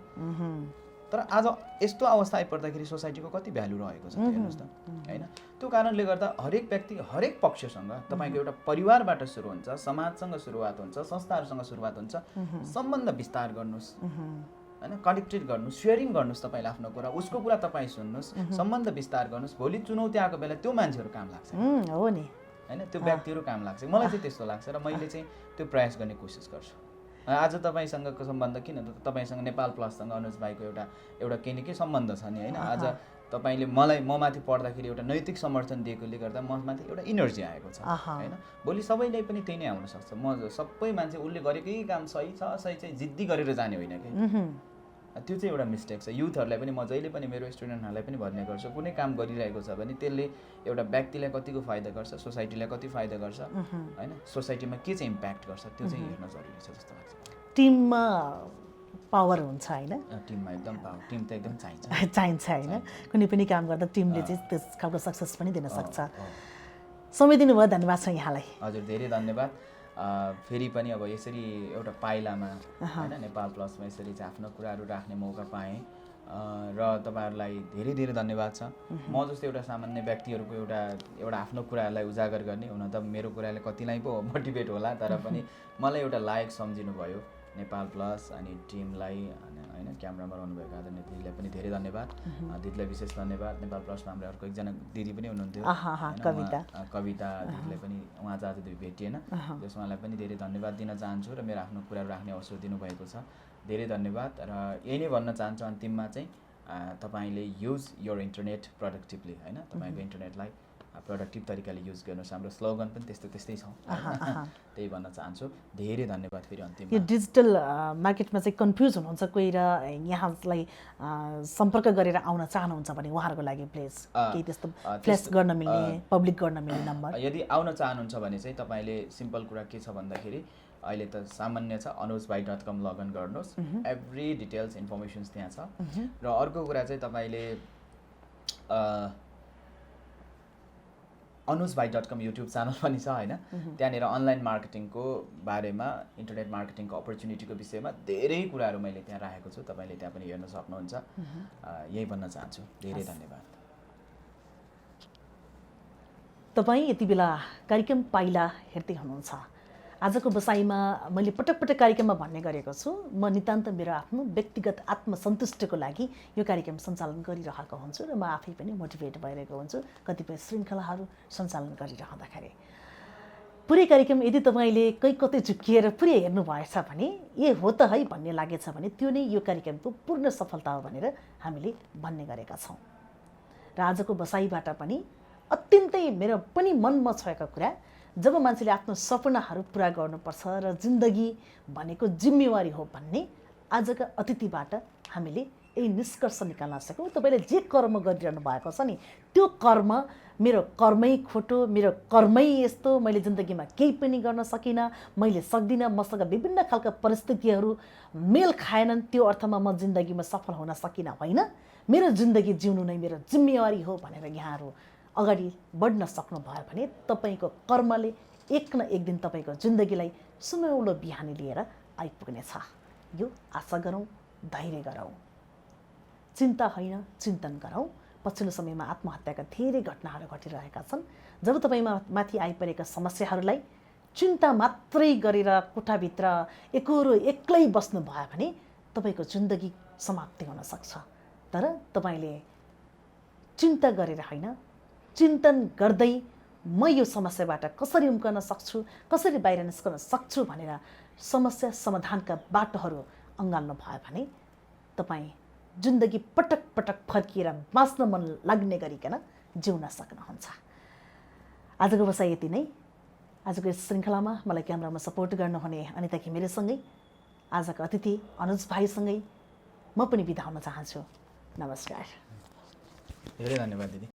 तर आज यस्तो अवस्था आइपर्दाखेरि सोसाइटीको कति भ्यालु रहेको छ हेर्नुहोस् त होइन। त्यो कारणले गर्दा हरेक व्यक्ति हरेक पक्षसँग तपाईँको एउटा परिवारबाट सुरु हुन्छ, समाजसँग सुरुवात हुन्छ, संस्थाहरूसँग सुरुवात हुन्छ। सम्बन्ध विस्तार गर्नुहोस् होइन, कनेक्टेड गर्नुहोस्, सेयरिङ गर्नुहोस्, तपाईँले आफ्नो कुरा, उसको कुरा तपाईँ सुन्नुहोस्, सम्बन्ध विस्तार गर्नुहोस्। भोलि चुनौती आएको बेला त्यो मान्छेहरू काम लाग्छ हो नि होइन, त्यो व्यक्तिहरू काम लाग्छ। मलाई चाहिँ त्यस्तो लाग्छ र मैले चाहिँ त्यो प्रयास गर्ने कोसिस गर्छु। आज तपाईँसँगको सम्बन्ध किन, तपाईँसँग नेपाल प्लससँग अनुज भाइको एउटा केही न केही सम्बन्ध छ नि होइन। आज तपाईँले म माथि पढ्दाखेरि एउटा नैतिक समर्थन दिएकोले गर्दा म माथि एउटा इनर्जी आएको छ होइन। भोलि सबैलाई पनि त्यही नै आउन सक्छ। म सबै मान्छे उसले गरेकै काम सही छ चाहिँ जिद्दी गरेर जाने होइन कि, त्यो चाहिँ एउटा मिस्टेक छ। युथहरूलाई पनि म जहिले पनि मेरो स्टुडेन्टहरूलाई पनि भन्ने गर्छु, कुनै काम गरिरहेको छ भने त्यसले एउटा व्यक्तिलाई कतिको फाइदा गर्छ, सोसाइटीलाई कति फाइदा गर्छ होइन, सोसाइटीमा के चाहिँ इम्प्याक्ट गर्छ त्यो चाहिँ हेर्न जरुरी छ जस्तो लाग्छ। टिममा पावर हुन्छ होइन, टिममा एकदम पावर, टिम त एकदम चाहिन्छ होइन। कुनै पनि काम गर्दा टिमले चाहिँ त्यस खालको सक्सेस पनि दिन सक्छ। समय दिनुभयो, धन्यवाद छ यहाँलाई। हजुर, धेरै धन्यवाद। फेरि पनि अब यसरी एउटा पाइलामा होइन नेपाल प्लसमा यसरी चाहिँ आफ्नो कुराहरू राख्ने मौका पाएँ र तपाईँहरूलाई धेरै धेरै धन्यवाद छ। म जस्तो एउटा सामान्य व्यक्तिहरूको एउटा आफ्नो कुराहरूलाई उजागर गर्ने, हुन त मेरो कुराले कतिलाई पो मोटिभेट होला, तर पनि मलाई एउटा लायक सम्झिनु भयो नेपाल प्लस अनि टिमलाई होइन। क्यामरामा रहनुभएको आदरणीय दिदीलाई पनि धेरै धन्यवाद, दिदीलाई विशेष धन्यवाद। नेपाल प्लसमा हाम्रो अर्को एकजना दिदी पनि हुनुहुन्थ्यो कविता दिदीलाई पनि, उहाँ आज भेटिएन, त्यस उहाँलाई पनि धेरै धन्यवाद दिन चाहन्छु र मेरो आफ्नो कुराहरू राख्ने अवसर दिनुभएको छ। धेरै धन्यवाद। र यही नै भन्न चाहन्छु अन्तिममा चाहिँ तपाईँले युज योर इन्टरनेट प्रोडक्टिभली होइन, तपाईँको इन्टरनेटलाई प्रोडक्टिभ तरिकाले युज गर्नुहोस्। हाम्रो स्लोगन पनि त्यस्तै छ, त्यही भन्न चाहन्छु। धेरै धन्यवाद। फेरि अन्तिममा यो डिजिटल मार्केटमा चाहिँ कन्फ्युज हुनुहुन्छ कोही र यहाँलाई सम्पर्क गरेर आउन चाहनुहुन्छ भने उहाँहरूको लागि प्लिज केही त्यस्तो फ्ल्यास गर्न मिल्ने, पब्लिक गर्न मिल्ने नम्बर। यदि आउन चाहनुहुन्छ भने चाहिँ तपाईँले सिम्पल कुरा के छ भन्दाखेरि अहिले त सामान्य छ anujbhai.com लगइन गर्नुहोस् एभ्री डिटेल्स इन्फर्मेसन्स त्यहाँ छ र अर्को कुरा चाहिँ तपाईँले anujbhai.com युट्युब च्यानल पनि छ हैन त्यहाँनिर अनलाइन मार्केटिङको बारेमा इन्टरनेट मार्केटिङको अपर्च्युनिटीको विषयमा धेरै कुराहरू मैले त्यहाँ राखेको छु तपाईँले त्यहाँ पनि हेर्न सक्नुहुन्छ यही भन्न चाहन्छु धेरै धन्यवाद तपाईँ यति बेला कार्यक्रम पाइला हेर्दै हुनुहुन्छ आजको बसाइमा मैले पटक पटक कार्यक्रममा भन्ने गरेको छु म नितान्त मेरो आफ्नो व्यक्तिगत आत्मसन्तुष्टिको लागि यो कार्यक्रम सञ्चालन गरिरहेको हुन्छु र म आफै पनि मोटिभेट भइरहेको हुन्छु कतिपय श्रृङ्खलाहरू सञ्चालन गरिरहँदाखेरि पुरै कार्यक्रम यदि तपाईँले कतै झुक्किएर पुरै हेर्नु भएछ भने ए हो त है भन्ने लागेछ भने त्यो नै यो कार्यक्रमको पूर्ण सफलता हो भनेर हामीले भन्ने गरेका छौँ र आजको बसाइबाट पनि अत्यन्तै मेरो पनि मनमा छेका कुरा जब मान्छेले आफ्नो सपनाहरू पुरा गर्नुपर्छ र जिन्दगी भनेको जिम्मेवारी हो भन्ने आजका अतिथिबाट हामीले यही निष्कर्ष निकाल्न सक्यौँ तपाईँले जे कर्म गरिरहनु भएको छ नि त्यो कर्म मेरो कर्मै खोटो मेरो कर्मै यस्तो मैले जिन्दगीमा केही पनि गर्न सकिनँ मैले सक्दिनँ मसँग विभिन्न खालका परिस्थितिहरू मेल खाएनन् त्यो अर्थमा म जिन्दगीमा सफल हुन सकिनँ होइन मेरो जिन्दगी जिउनु नै मेरो जिम्मेवारी हो भनेर यहाँहरू अगाडि बढ्न सक्नुभयो भने तपाईँको कर्मले एक न एक दिन तपाईँको जिन्दगीलाई सुनौलो बिहानी लिएर आइपुग्नेछ यो आशा गरौँ धैर्य गरौँ चिन्ता होइन चिन्तन गरौँ पछिल्लो समयमा आत्महत्याका धेरै घटनाहरू घटिरहेका छन् जब तपाईँमा माथि आइपरेका समस्याहरूलाई चिन्ता मात्रै गरेर कोठाभित्र एकोरो एक्लै बस्नुभयो भने तपाईँको जिन्दगी समाप्ति हुन सक्छ तर तपाईँले चिन्ता गरेर होइन चिन्तन गर्दै म यो समस्याबाट कसरी उम्कन सक्छु कसरी बाहिर निस्कन सक्छु भनेर समस्या समाधानका बाटोहरू अँगाल्नु भयो भने तपाईँ जिन्दगी पटक पटक फर्किएर बाँच्न मन लाग्ने गरिकन जिउन सक्नुहुन्छ आजको बसाइ यति नै आजको यस श्रृङ्खलामा मलाई क्यामेरामा सपोर्ट गर्नुहुने अनिता घिमिरेसँगै आजका अतिथि अनुज भाइसँगै म पनि बिदा हुन चाहन्छु नमस्कार धेरै धन्यवाद दिदी